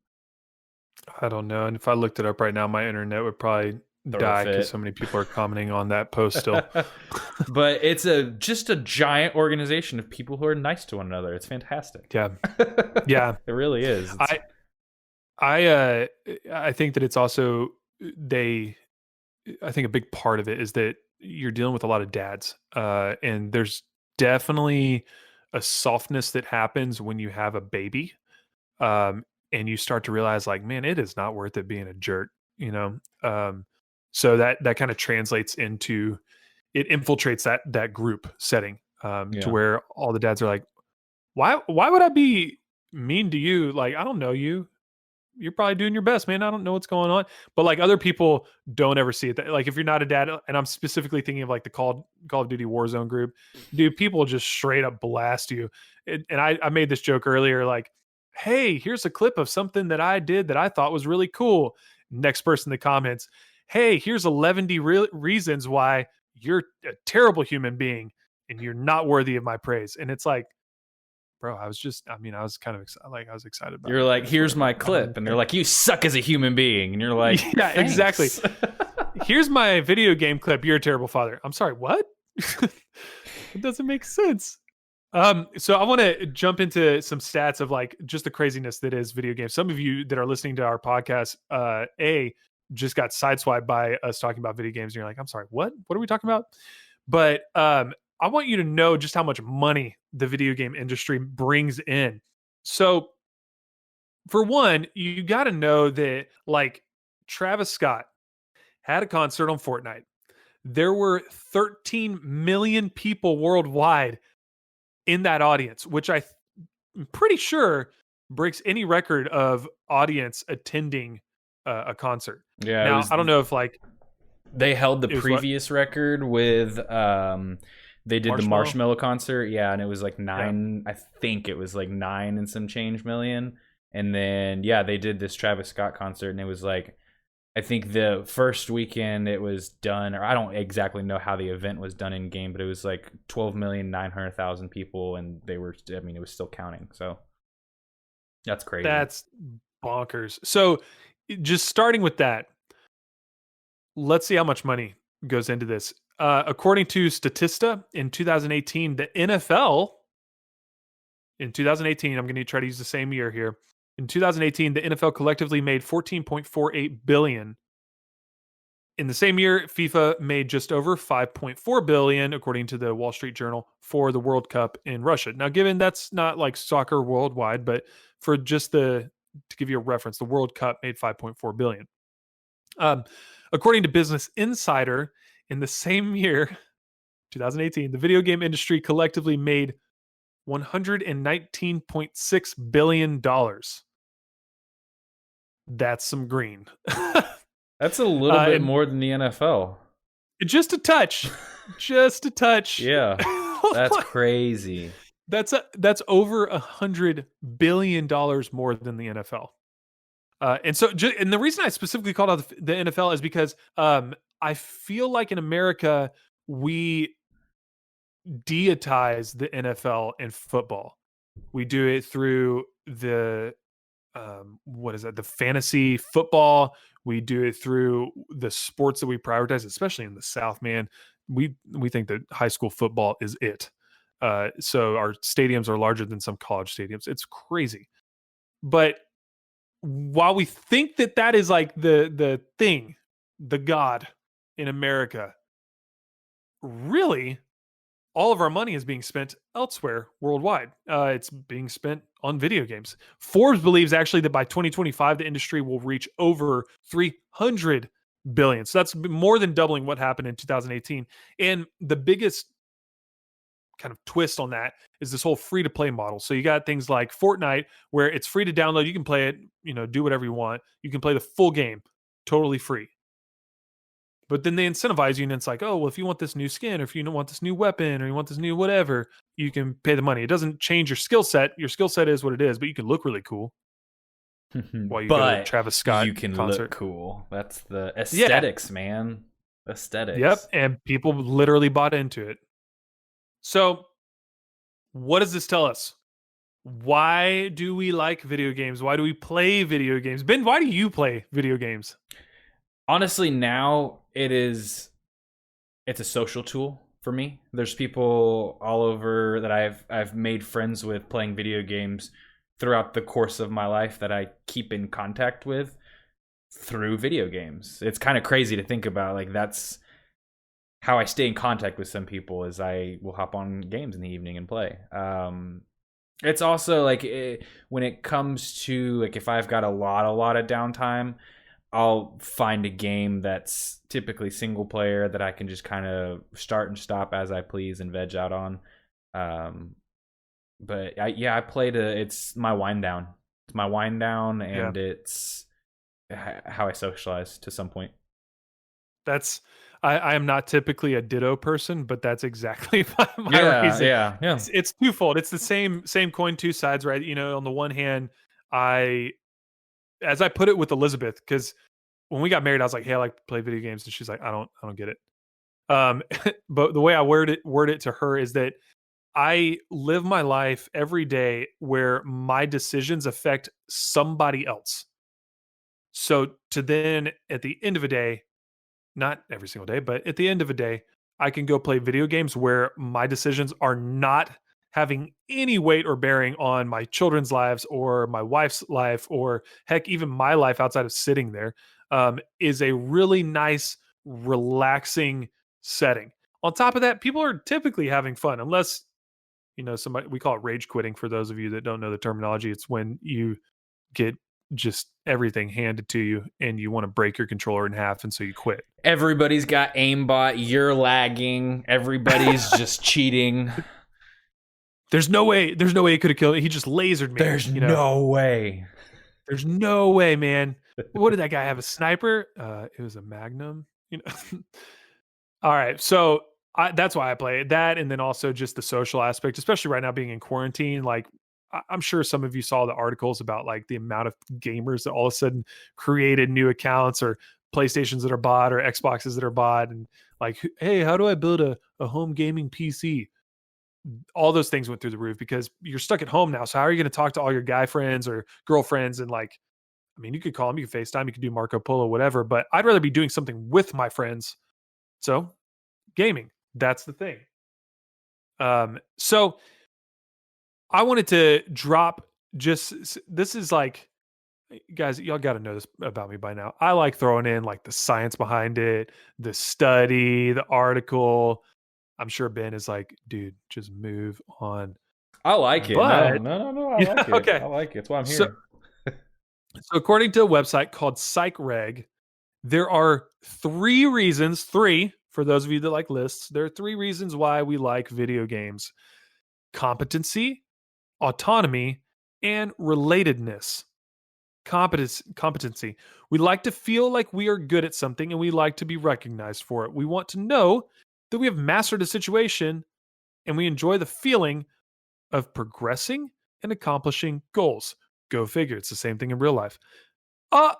[SPEAKER 1] I don't know. And if I looked it up right now, my internet would probably die because so many people are commenting on that post still.
[SPEAKER 2] But it's just a giant organization of people who are nice to one another. It's fantastic.
[SPEAKER 1] Yeah. Yeah.
[SPEAKER 2] It really is.
[SPEAKER 1] I think that it's also I think a big part of it is that you're dealing with a lot of dads, and there's definitely a softness that happens when you have a baby, and you start to realize, like, man, it is not worth it being a jerk, you know. So that kind of translates into, it infiltrates that group setting, to where all the dads are like, why would I be mean to you? Like, I don't know you. You're probably doing your best, man. I don't know what's going on. But like, other people don't ever see it. Like, if you're not a dad, and I'm specifically thinking of like the Call of Duty Warzone group, dude, people just straight up blast you. And I made this joke earlier, like, hey, here's a clip of something that I did that I thought was really cool. Next person in the comments, hey, here's 11 reasons why you're a terrible human being and you're not worthy of my praise. And it's like, bro, I was kind of excited. Like, I was excited about it.
[SPEAKER 2] You're like, here's my clip. And they're like, you suck as a human being. And you're like,
[SPEAKER 1] yeah,
[SPEAKER 2] thanks.
[SPEAKER 1] Exactly. Here's my video game clip. You're a terrible father. I'm sorry, what? It doesn't make sense. So I want to jump into some stats of like just the craziness that is video games. Some of you that are listening to our podcast, just got sideswiped by us talking about video games. And you're like, I'm sorry, what? What are we talking about? But I want you to know just how much money the video game industry brings in. So, for one, you got to know that, like, Travis Scott had a concert on Fortnite. There were 13 million people worldwide in that audience, which I'm pretty sure breaks any record of audience attending a concert.
[SPEAKER 2] Yeah.
[SPEAKER 1] Now, I don't know if like
[SPEAKER 2] they held the previous record with they did the Marshmello concert, yeah, and it was like 9. Yeah. I think it was like 9 and some change million. And then they did this Travis Scott concert, and it was like, I think the first weekend it was done, or I don't exactly know how the event was done in game, but it was like 12,900,000 people, and they were, I mean, it was still counting. So that's crazy.
[SPEAKER 1] That's bonkers. So just starting with that, let's see how much money goes into this. According to Statista, in 2018, the NFL, in 2018, I'm going to try to use the same year here. In 2018, the NFL collectively made $14.48 billion. In the same year, FIFA made just over $5.4 billion, according to the Wall Street Journal, for the World Cup in Russia. Now, given that's not like soccer worldwide, but for just to give you a reference, the World Cup made $5.4 billion. According to Business Insider, in the same year, 2018, the video game industry collectively made $119.6 billion. That's some green.
[SPEAKER 2] That's a little bit more than the NFL.
[SPEAKER 1] Just a touch. Just a touch.
[SPEAKER 2] Yeah. That's crazy.
[SPEAKER 1] That's over $100 billion more than the NFL. And so, and the reason I specifically called out the NFL is because I feel like in America we deitize the NFL and football. We do it through the what is that? The fantasy football. We do it through the sports that we prioritize, especially in the South. Man, we think that high school football is it. So our stadiums are larger than some college stadiums. It's crazy. But while we think that that is like the thing, the god in America, really all of our money is being spent elsewhere worldwide. It's being spent on video games. Forbes believes actually that by 2025 the industry will reach over 300 billion. So that's more than doubling what happened in 2018. And the biggest kind of twist on that is this whole free to play model. So you got things like Fortnite where it's free to download, you can play it, do whatever you want. You can play the full game totally free. But then they incentivize you, and it's like, oh, well, if you want this new skin, or if you don't want this new weapon, or you want this new whatever, you can pay the money. It doesn't change your skill set. Your skill set is what it is, but you can look really cool while you go to a Travis Scott
[SPEAKER 2] you can
[SPEAKER 1] concert.
[SPEAKER 2] look cool. That's the aesthetics, man. Aesthetics.
[SPEAKER 1] Yep, and people literally bought into it. So, what does this tell us? Why do we like video games? Why do we play video games? Ben, why do you play video games?
[SPEAKER 2] Honestly, now it's a social tool for me. There's people all over that I've made friends with playing video games throughout the course of my life that I keep in contact with through video games. It's kind of crazy to think about. Like, that's how I stay in contact with some people, is I will hop on games in the evening and play. It's also like when it comes to, like, if I've got a lot of downtime, I'll find a game that's typically single player that I can just kind of start and stop as I please and veg out on. But I played it's my wind down. It's my wind down, and it's how I socialize to some point.
[SPEAKER 1] I am not typically a Ditto person, but that's exactly my reason.
[SPEAKER 2] Yeah.
[SPEAKER 1] It's twofold. It's the same coin, two sides, right? On the one hand, as I put it with Elizabeth, because when we got married, I was like, "Hey, I like to play video games," and she's like, "I don't get it." But the way I word it to her is that I live my life every day where my decisions affect somebody else. So to then, at the end of a day, not every single day, but at the end of a day, I can go play video games where my decisions are not having any weight or bearing on my children's lives or my wife's life, or heck, even my life outside of sitting there, is a really nice, relaxing setting. On top of that, people are typically having fun, unless, somebody, we call it rage quitting. For those of you that don't know the terminology, it's when you get just everything handed to you and you want to break your controller in half, and so you quit.
[SPEAKER 2] Everybody's got aimbot, you're lagging, everybody's just cheating.
[SPEAKER 1] There's no way he could have killed it. He just lasered me.
[SPEAKER 2] There's no way.
[SPEAKER 1] There's no way, man. What did that guy have? A sniper? It was a Magnum. All right, so that's why I play it. That, and then also just the social aspect, especially right now being in quarantine. Like, I'm sure some of you saw the articles about like the amount of gamers that all of a sudden created new accounts, or PlayStations that are bought, or Xboxes that are bought, and like, hey, how do I build a home gaming PC? All those things went through the roof because you're stuck at home now. So how are you going to talk to all your guy friends or girlfriends? And like, I mean, you could call them, you could FaceTime, you could do Marco Polo, whatever, but I'd rather be doing something with my friends. So gaming, that's the thing. So I wanted to drop this is like, guys, y'all got to know this about me by now. I like throwing in like the science behind it, the study, the article. I'm sure Ben is like, dude, just move on.
[SPEAKER 2] I like it.
[SPEAKER 1] But,
[SPEAKER 2] no. I like it.
[SPEAKER 1] Okay.
[SPEAKER 2] I like it. That's why I'm here.
[SPEAKER 1] So according to a website called PsychReg, there are three, for those of you that like lists, there are 3 reasons why we like video games: competency, autonomy, and relatedness. Competency. We like to feel like we are good at something, and we like to be recognized for it. We want to know that we have mastered a situation, and we enjoy the feeling of progressing and accomplishing goals. Go figure. It's the same thing in real life. Uh,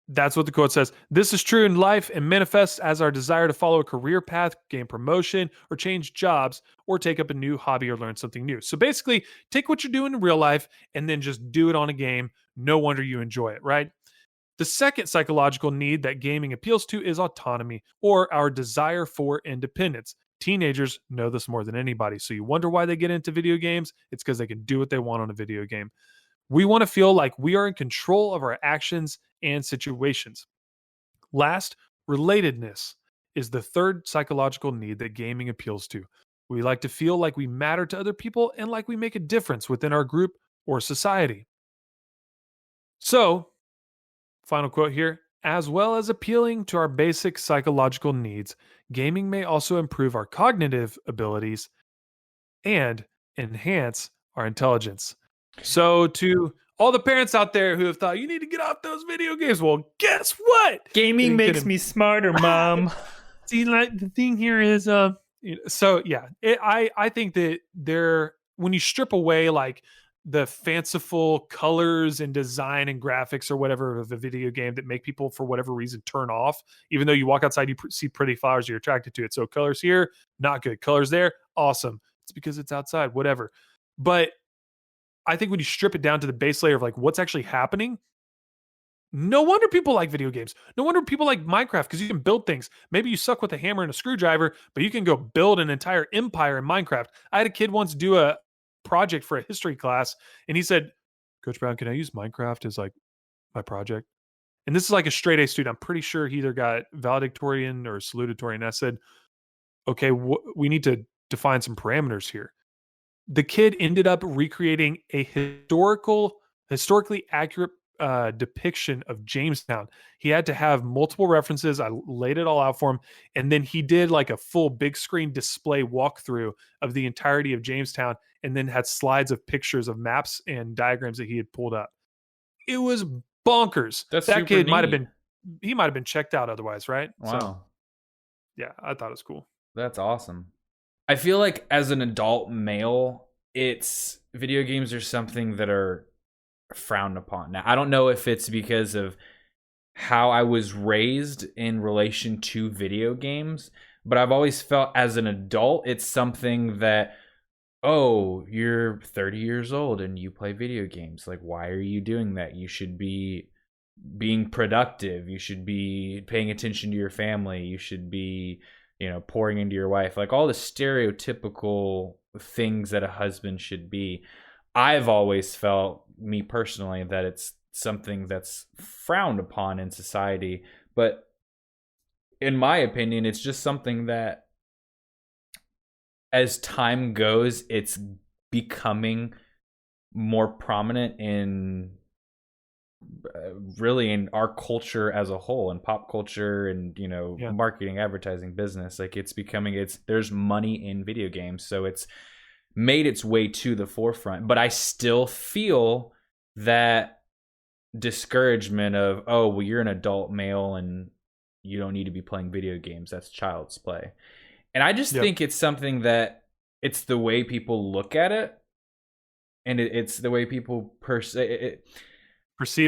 [SPEAKER 1] that's what the quote says. This is true in life and manifests as our desire to follow a career path, gain promotion, or change jobs, or take up a new hobby or learn something new. So basically, take what you're doing in real life and then just do it on a game. No wonder you enjoy it, right? The second psychological need that gaming appeals to is autonomy, or our desire for independence. Teenagers know this more than anybody. So you wonder why they get into video games? It's because they can do what they want on a video game. We want to feel like we are in control of our actions and situations. Last, relatedness is the third psychological need that gaming appeals to. We like to feel like we matter to other people and like we make a difference within our group or society. So, final quote here, as well as appealing to our basic psychological needs, gaming may also improve our cognitive abilities and enhance our intelligence. So, to all the parents out there who have thought you need to get off those video games, well, guess what?
[SPEAKER 2] Gaming makes me smarter, Mom.
[SPEAKER 1] See, like the thing here is, so yeah, I think that when you strip away like the fanciful colors and design and graphics or whatever of a video game that make people for whatever reason turn off, even though you walk outside, you see pretty flowers, you're attracted to it. So colors here, not good. Colors there, awesome. It's because it's outside, whatever. But I think when you strip it down to the base layer of like what's actually happening, no wonder people like video games. No wonder people like Minecraft because you can build things. Maybe you suck with a hammer and a screwdriver, but you can go build an entire empire in Minecraft. I had a kid once do a project for a history class, and he said, "Coach Brown, can I use Minecraft as like my project?" And this is like a straight A student. I'm pretty sure he either got valedictorian or salutatorian. I said, "Okay, we need to define some parameters here." The kid ended up recreating a historically accurate depiction of Jamestown. He had to have multiple references. I laid it all out for him, and then he did like a full big screen display walkthrough of the entirety of Jamestown, and then had slides of pictures of maps and diagrams that he had pulled up. It was bonkers. That kid might have been checked out otherwise, right?
[SPEAKER 2] Wow.
[SPEAKER 1] So, yeah, I thought it was cool.
[SPEAKER 2] That's awesome. I feel like as an adult male, video games are something that are frowned upon. Now, I don't know if it's because of how I was raised in relation to video games, but I've always felt as an adult, it's something that, oh, you're 30 years old and you play video games. Like, why are you doing that? You should be being productive. You should be paying attention to your family. You should be, pouring into your wife. Like all the stereotypical things that a husband should be. I've always felt, me personally, that it's something that's frowned upon in society. But in my opinion, it's just something that as time goes, it's becoming more prominent in really in our culture as a whole, and pop culture, and marketing, advertising, business. Like there's money in video games, so it's made its way to the forefront. But I still feel that discouragement of, oh, well, you're an adult male and you don't need to be playing video games. That's child's play. And I just think it's something that it's the way people look at it, and it's the way people
[SPEAKER 1] perceive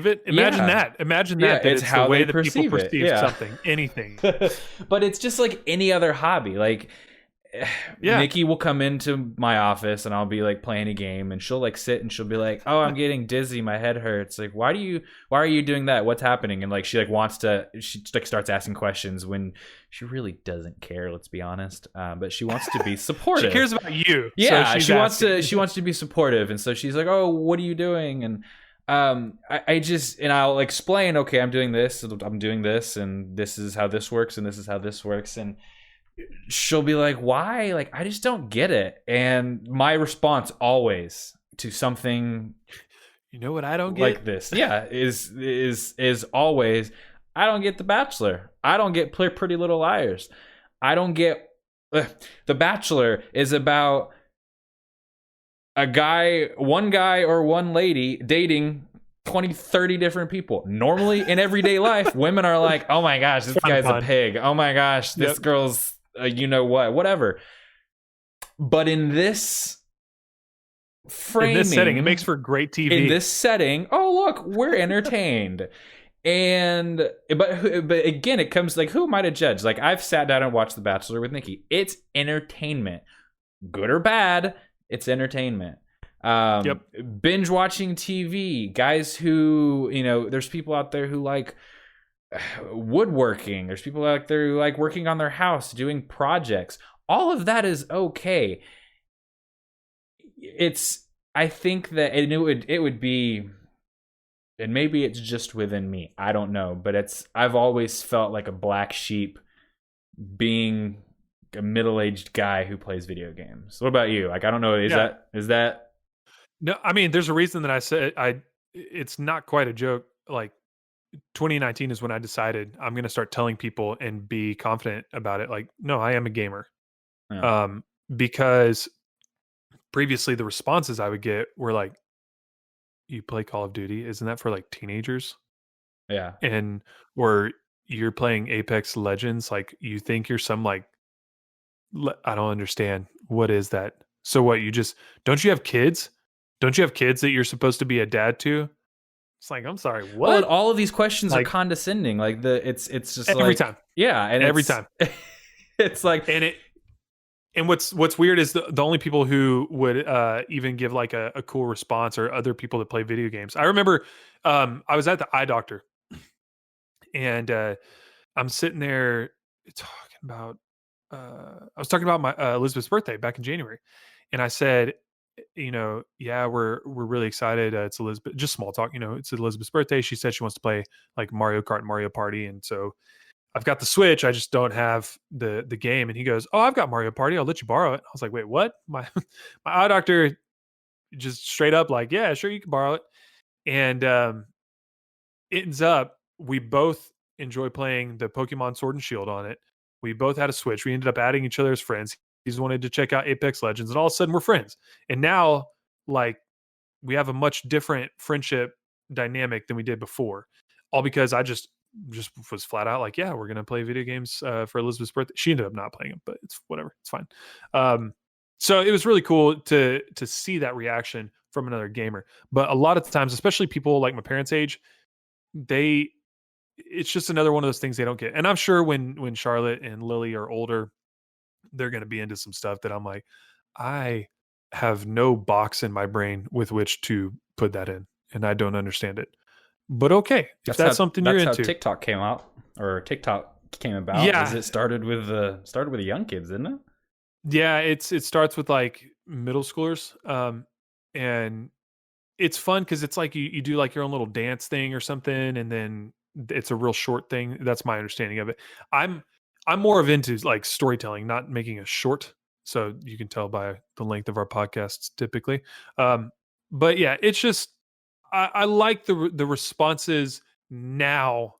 [SPEAKER 1] it. Imagine that it's how the way that people perceive something, anything.
[SPEAKER 2] But it's just like any other hobby. Like Nikki will come into my office and I'll be like playing a game, and she'll like sit and she'll be like, "Oh, I'm getting dizzy, my head hurts." Like, why are you doing that? What's happening? And like she starts asking questions when she really doesn't care, let's be honest. But she wants to be supportive.
[SPEAKER 1] She cares about you.
[SPEAKER 2] Yeah, so she wants to be supportive, and so she's like, "Oh, what are you doing?" And I'll explain, okay, I'm doing this, and this is how this works, and this is how this works, and she'll be like, why? Like, I just don't get it. And my response always to something,
[SPEAKER 1] what I don't get
[SPEAKER 2] like this, is always, I don't get The Bachelor. I don't get Pretty Little Liars. I don't get The Bachelor is about one guy or one lady dating 20, 30 different people. Normally in everyday life, women are like, oh my gosh, this guy's a pig. Oh my gosh, this girl's whatever. But in this framing
[SPEAKER 1] In this setting, it makes for great TV.
[SPEAKER 2] in this setting. Oh, look, we're entertained. And but again, it comes like, who am I to judge? Like, I've sat down and watched The Bachelor with Nikki. It's entertainment, good or bad. It's entertainment.
[SPEAKER 1] Yep.
[SPEAKER 2] Binge watching TV, guys who, there's people out there who like woodworking. There's people out there who like working on their house, doing projects. All of that is okay. I think that it would be, and maybe it's just within me, I don't know, but I've always felt like a black sheep being a middle-aged guy who plays video games. What about you? Like, I don't know, is that
[SPEAKER 1] No, I mean, there's a reason that I said it's not quite a joke. Like, 2019 is when I decided I'm going to start telling people and be confident about it. Like, no, I am a gamer.
[SPEAKER 2] Yeah.
[SPEAKER 1] Because previously the responses I would get were like, you play Call of Duty? Isn't that for like teenagers?
[SPEAKER 2] Yeah.
[SPEAKER 1] Or you're playing Apex Legends? Like, you think you're some like, I don't understand. What is that? So what, don't you have kids? Don't you have kids that you're supposed to be a dad to? It's like, I'm sorry, what?
[SPEAKER 2] Well, and all of these questions are
[SPEAKER 1] Like,
[SPEAKER 2] condescending. Like, it's just
[SPEAKER 1] every
[SPEAKER 2] like,
[SPEAKER 1] time.
[SPEAKER 2] yeah, and
[SPEAKER 1] Every time.
[SPEAKER 2] It's like,
[SPEAKER 1] And what's weird is the only people who would even give like a cool response are other people that play video games. I remember I was at the eye doctor, and I'm sitting there talking about I was talking about my Elizabeth's birthday back in January, and I said, yeah, we're really excited. It's Elizabeth. Just small talk, it's Elizabeth's birthday. She said she wants to play like Mario Kart, and Mario Party, and so I've got the Switch. I just don't have the game. And he goes, "Oh, I've got Mario Party. I'll let you borrow it." I was like, "Wait, what?" My eye doctor just straight up like, "Yeah, sure, you can borrow it." And it ends up we both enjoy playing the Pokemon Sword and Shield on it. We both had a Switch. We ended up adding each other as friends. He's wanted to check out Apex Legends, and all of a sudden we're friends. And now, like, we have a much different friendship dynamic than we did before, all because I just was flat out like, yeah, we're gonna play video games for Elizabeth's birthday. She ended up not playing them, but it's whatever, it's fine. So it was really cool to see that reaction from another gamer. But a lot of the times, especially people like my parents' age, it's just another one of those things they don't get. And I'm sure when Charlotte and Lily are older, they're gonna be into some stuff that I'm like, I have no box in my brain with which to put that in, and I don't understand it. But okay, if that's something you're into.
[SPEAKER 2] That's how TikTok came out, or TikTok came about.
[SPEAKER 1] Yeah,
[SPEAKER 2] it started with the young kids, didn't it?
[SPEAKER 1] Yeah, it starts with like middle schoolers, and it's fun because it's like you do like your own little dance thing or something, and then it's a real short thing. That's my understanding of it. I'm more of into like storytelling, not making a short. So you can tell by the length of our podcasts typically. But yeah, it's just I like the responses now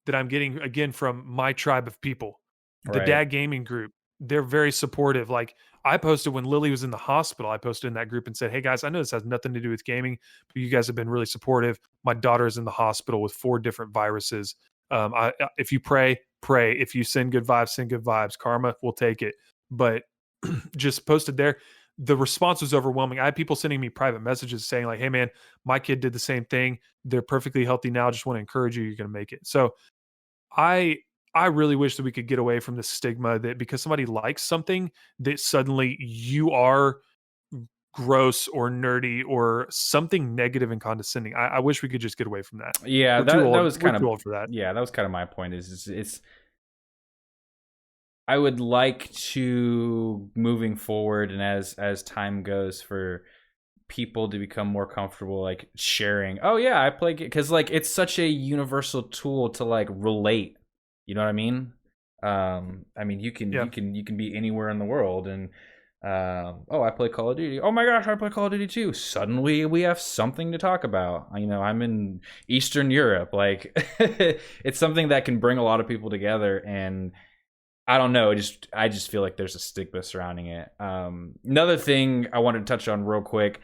[SPEAKER 1] that I'm getting again from my tribe of people, the
[SPEAKER 2] Right.
[SPEAKER 1] Dad Gaming group. They're very supportive. Like, I posted when Lily was in the hospital, I posted in that group and said, "Hey guys, I know this has nothing to do with gaming, but you guys have been really supportive. My daughter is in the hospital with 4 different viruses. If you pray, pray. If you send good vibes. Karma will take it." But just posted there. The response was overwhelming. I had people sending me private messages saying like, "Hey man, my kid did the same thing. They're perfectly healthy now. Just want to encourage you. You're going to make it." So I really wish that we could get away from the stigma that because somebody likes something that suddenly you are gross or nerdy or something negative and condescending. I wish we could just get away from that.
[SPEAKER 2] Yeah,
[SPEAKER 1] We're too old.
[SPEAKER 2] that was kind
[SPEAKER 1] We're
[SPEAKER 2] of
[SPEAKER 1] too old for that.
[SPEAKER 2] Yeah, that was kind of my point. It's I would like to, moving forward and as time goes, for people to become more comfortable like sharing, oh yeah, I play, because like it's such a universal tool to like relate, you know what I mean? I mean, you can be anywhere in the world and oh, I play Call of Duty. Oh my gosh, I play Call of Duty too. Suddenly we have something to talk about. I'm in Eastern Europe. Like it's something that can bring a lot of people together, and I don't know. I just feel like there's a stigma surrounding it. Another thing I wanted to touch on real quick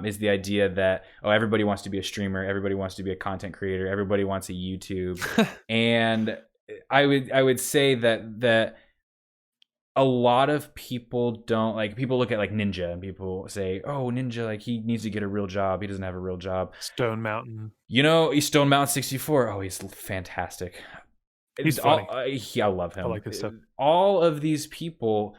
[SPEAKER 2] is the idea that, oh, everybody wants to be a streamer, everybody wants to be a content creator, everybody wants a YouTube, and I would say that a lot of people don't like. People look at like Ninja and people say, "Oh, Ninja, like he needs to get a real job. He doesn't have a real job."
[SPEAKER 1] Stone Mountain.
[SPEAKER 2] You know, he's Stone Mountain 64. Oh, he's fantastic.
[SPEAKER 1] He's funny.
[SPEAKER 2] I love him.
[SPEAKER 1] I like his stuff.
[SPEAKER 2] All of these people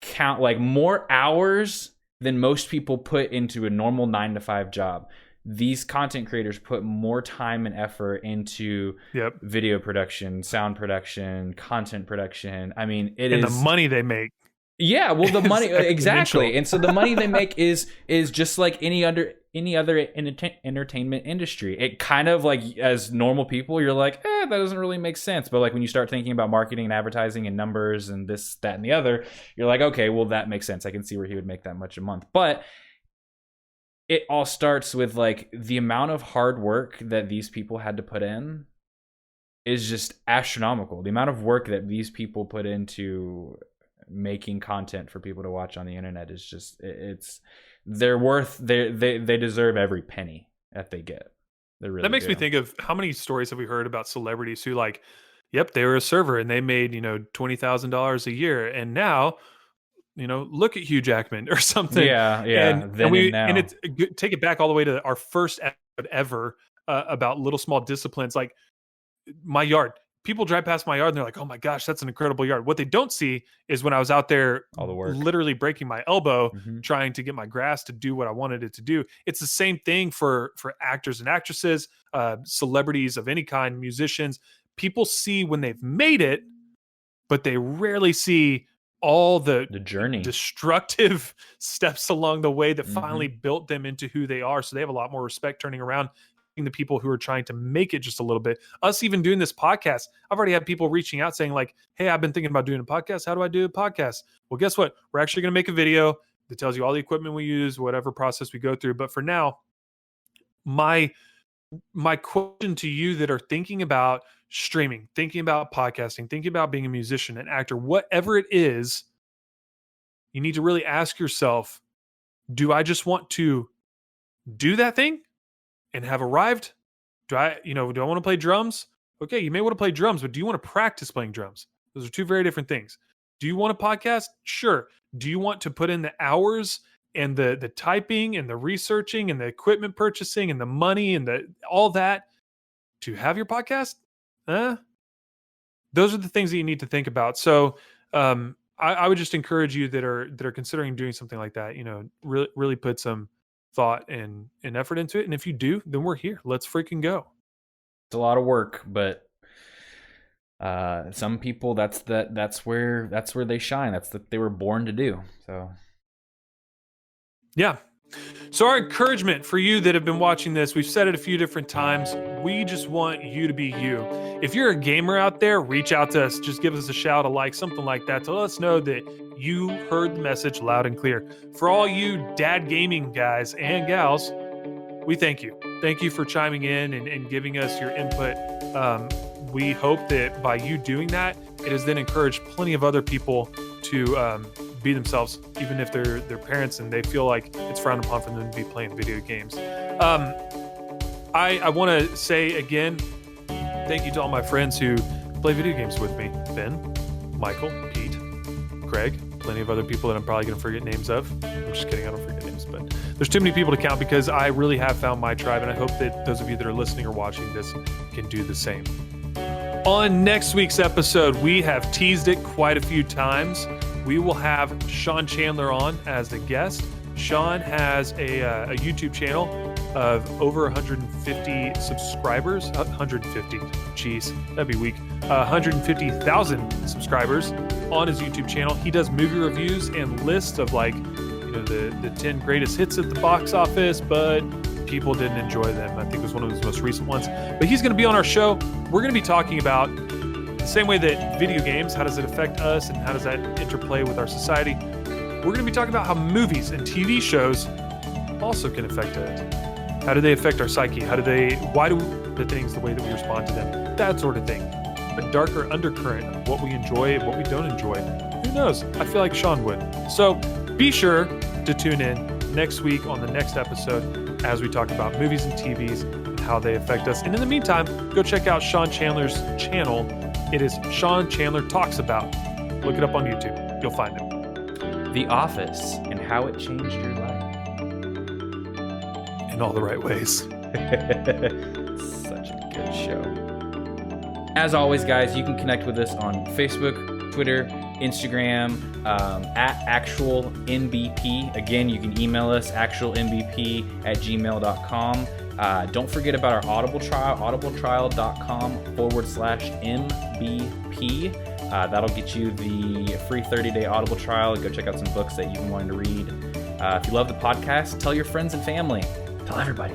[SPEAKER 2] count like more hours than most people put into a normal 9-to-5 job. These content creators put more time and effort into video production, sound production, content production. I mean, and
[SPEAKER 1] the money they make.
[SPEAKER 2] Yeah, well, the money exactly, and so the money they make is just like any other entertainment industry. It kind of like, as normal people, you're like, that doesn't really make sense. But like when you start thinking about marketing and advertising and numbers and this, that, and the other, you're like, okay, well, that makes sense. I can see where he would make that much a month. But it all starts with like the amount of hard work that these people had to put in is just astronomical. The amount of work that these people put into making content for people to watch on the internet is just, they're worth, they deserve every penny that they get. They really
[SPEAKER 1] that makes me think of how many stories have we heard about celebrities who like, they were a server and they made, $20,000 a year, and now, look at Hugh Jackman or something.
[SPEAKER 2] Yeah.
[SPEAKER 1] And it's take it back all the way to our first episode ever about little small disciplines, like my yard. People drive past my yard and they're like, "Oh my gosh, that's an incredible yard." What they don't see is when I was out there,
[SPEAKER 2] all the work,
[SPEAKER 1] literally breaking my elbow, trying to get my grass to do what I wanted it to do. It's the same thing for actors and actresses, celebrities of any kind, musicians. People see when they've made it, but they rarely see all the
[SPEAKER 2] journey,
[SPEAKER 1] destructive steps along the way that finally built them into who they are. So they have a lot more respect turning around the people who are trying to make it just a little bit. Us even doing this podcast, I've already had people reaching out saying like, "Hey, I've been thinking about doing a podcast. How do I do a podcast?" Well, guess what? We're actually going to make a video that tells you all the equipment we use, whatever process we go through. But for now, my question to you that are thinking about streaming, thinking about podcasting, thinking about being a musician, an actor, whatever it is, you need to really ask yourself, do I just want to do that thing and have arrived? Do I want to play drums? Okay, you may want to play drums, but do you want to practice playing drums? Those are two very different things. Do you want a podcast? Sure. Do you want to put in the hours and the typing and the researching and the equipment purchasing and the money and all that to have your podcast? Those are the things that you need to think about. So I would just encourage you that are considering doing something like that, really put some thought and effort into it. And if you do, then we're here. Let's freaking go.
[SPEAKER 2] It's a lot of work, but some people that's where they shine. That's what they were born to do. So
[SPEAKER 1] yeah. So our encouragement for you that have been watching this, we've said it a few different times. We just want you to be you. If you're a gamer out there, reach out to us. Just give us a shout, a like, something like that to let us know that you heard the message loud and clear. For all you dad gaming guys and gals, we thank you. Thank you for chiming in and giving us your input. We hope that by you doing that, it has then encouraged plenty of other people to be themselves, even if they're parents and they feel like it's frowned upon for them to be playing video games. I want to say again, thank you to all my friends who play video games with me. Ben, Michael, Pete, Craig, plenty of other people that I'm probably going to forget names of. I'm just kidding, I don't forget names, but there's too many people to count because I really have found my tribe, and I hope that those of you that are listening or watching this can do the same. On next week's episode, we have teased it quite a few times. We will have Sean Chandler on as the guest. Sean has a YouTube channel of over 150 subscribers. 150, geez, that'd be weak. 150,000 subscribers on his YouTube channel. He does movie reviews and lists of the 10 greatest hits at the box office, but people didn't enjoy them. I think it was one of his most recent ones. But he's going to be on our show. We're going to be talking about the same way that video games, how does it affect us and how does that interplay with our society? We're going to be talking about how movies and TV shows also can affect it. How do they affect our psyche? Why do the things the way that we respond to them? That sort of thing. A darker undercurrent of what we enjoy and what we don't enjoy. Who knows? I feel like Sean would. So be sure to tune in next week on the next episode as we talk about movies and TVs and how they affect us. And in the meantime, go check out Sean Chandler's channel. It is Sean Chandler Talks About. Look it up on YouTube. You'll find it.
[SPEAKER 2] The Office and How It Changed Your Life.
[SPEAKER 1] In all the right ways.
[SPEAKER 2] Such a good show. As always, guys, you can connect with us on Facebook, Twitter, Instagram, at actualnbp. Again, you can email us actualnbp@gmail.com. Don't forget about our Audible trial, audibletrial.com/mbp. That'll get you the free 30-day Audible trial. Go check out some books that you've been wanting to read. If you love the podcast, tell your friends and family. Tell everybody.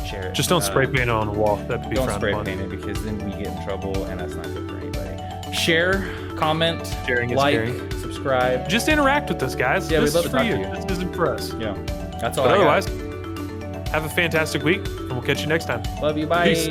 [SPEAKER 2] Share it.
[SPEAKER 1] Just don't spray paint it on the wall. That'd be
[SPEAKER 2] Don't
[SPEAKER 1] frowned
[SPEAKER 2] spray
[SPEAKER 1] upon.
[SPEAKER 2] paint it because then we get in trouble and that's not good for anybody. Share, comment,
[SPEAKER 1] Sharing is
[SPEAKER 2] like,
[SPEAKER 1] caring.
[SPEAKER 2] subscribe.
[SPEAKER 1] Just interact with us, guys.
[SPEAKER 2] Yeah,
[SPEAKER 1] this
[SPEAKER 2] we'd love
[SPEAKER 1] is
[SPEAKER 2] to
[SPEAKER 1] for
[SPEAKER 2] talk
[SPEAKER 1] you.
[SPEAKER 2] to you.
[SPEAKER 1] This isn't for us.
[SPEAKER 2] Yeah, that's all
[SPEAKER 1] But
[SPEAKER 2] I
[SPEAKER 1] otherwise,
[SPEAKER 2] got.
[SPEAKER 1] have a fantastic week, and we'll catch you next time.
[SPEAKER 2] Love you. Bye.
[SPEAKER 1] Peace.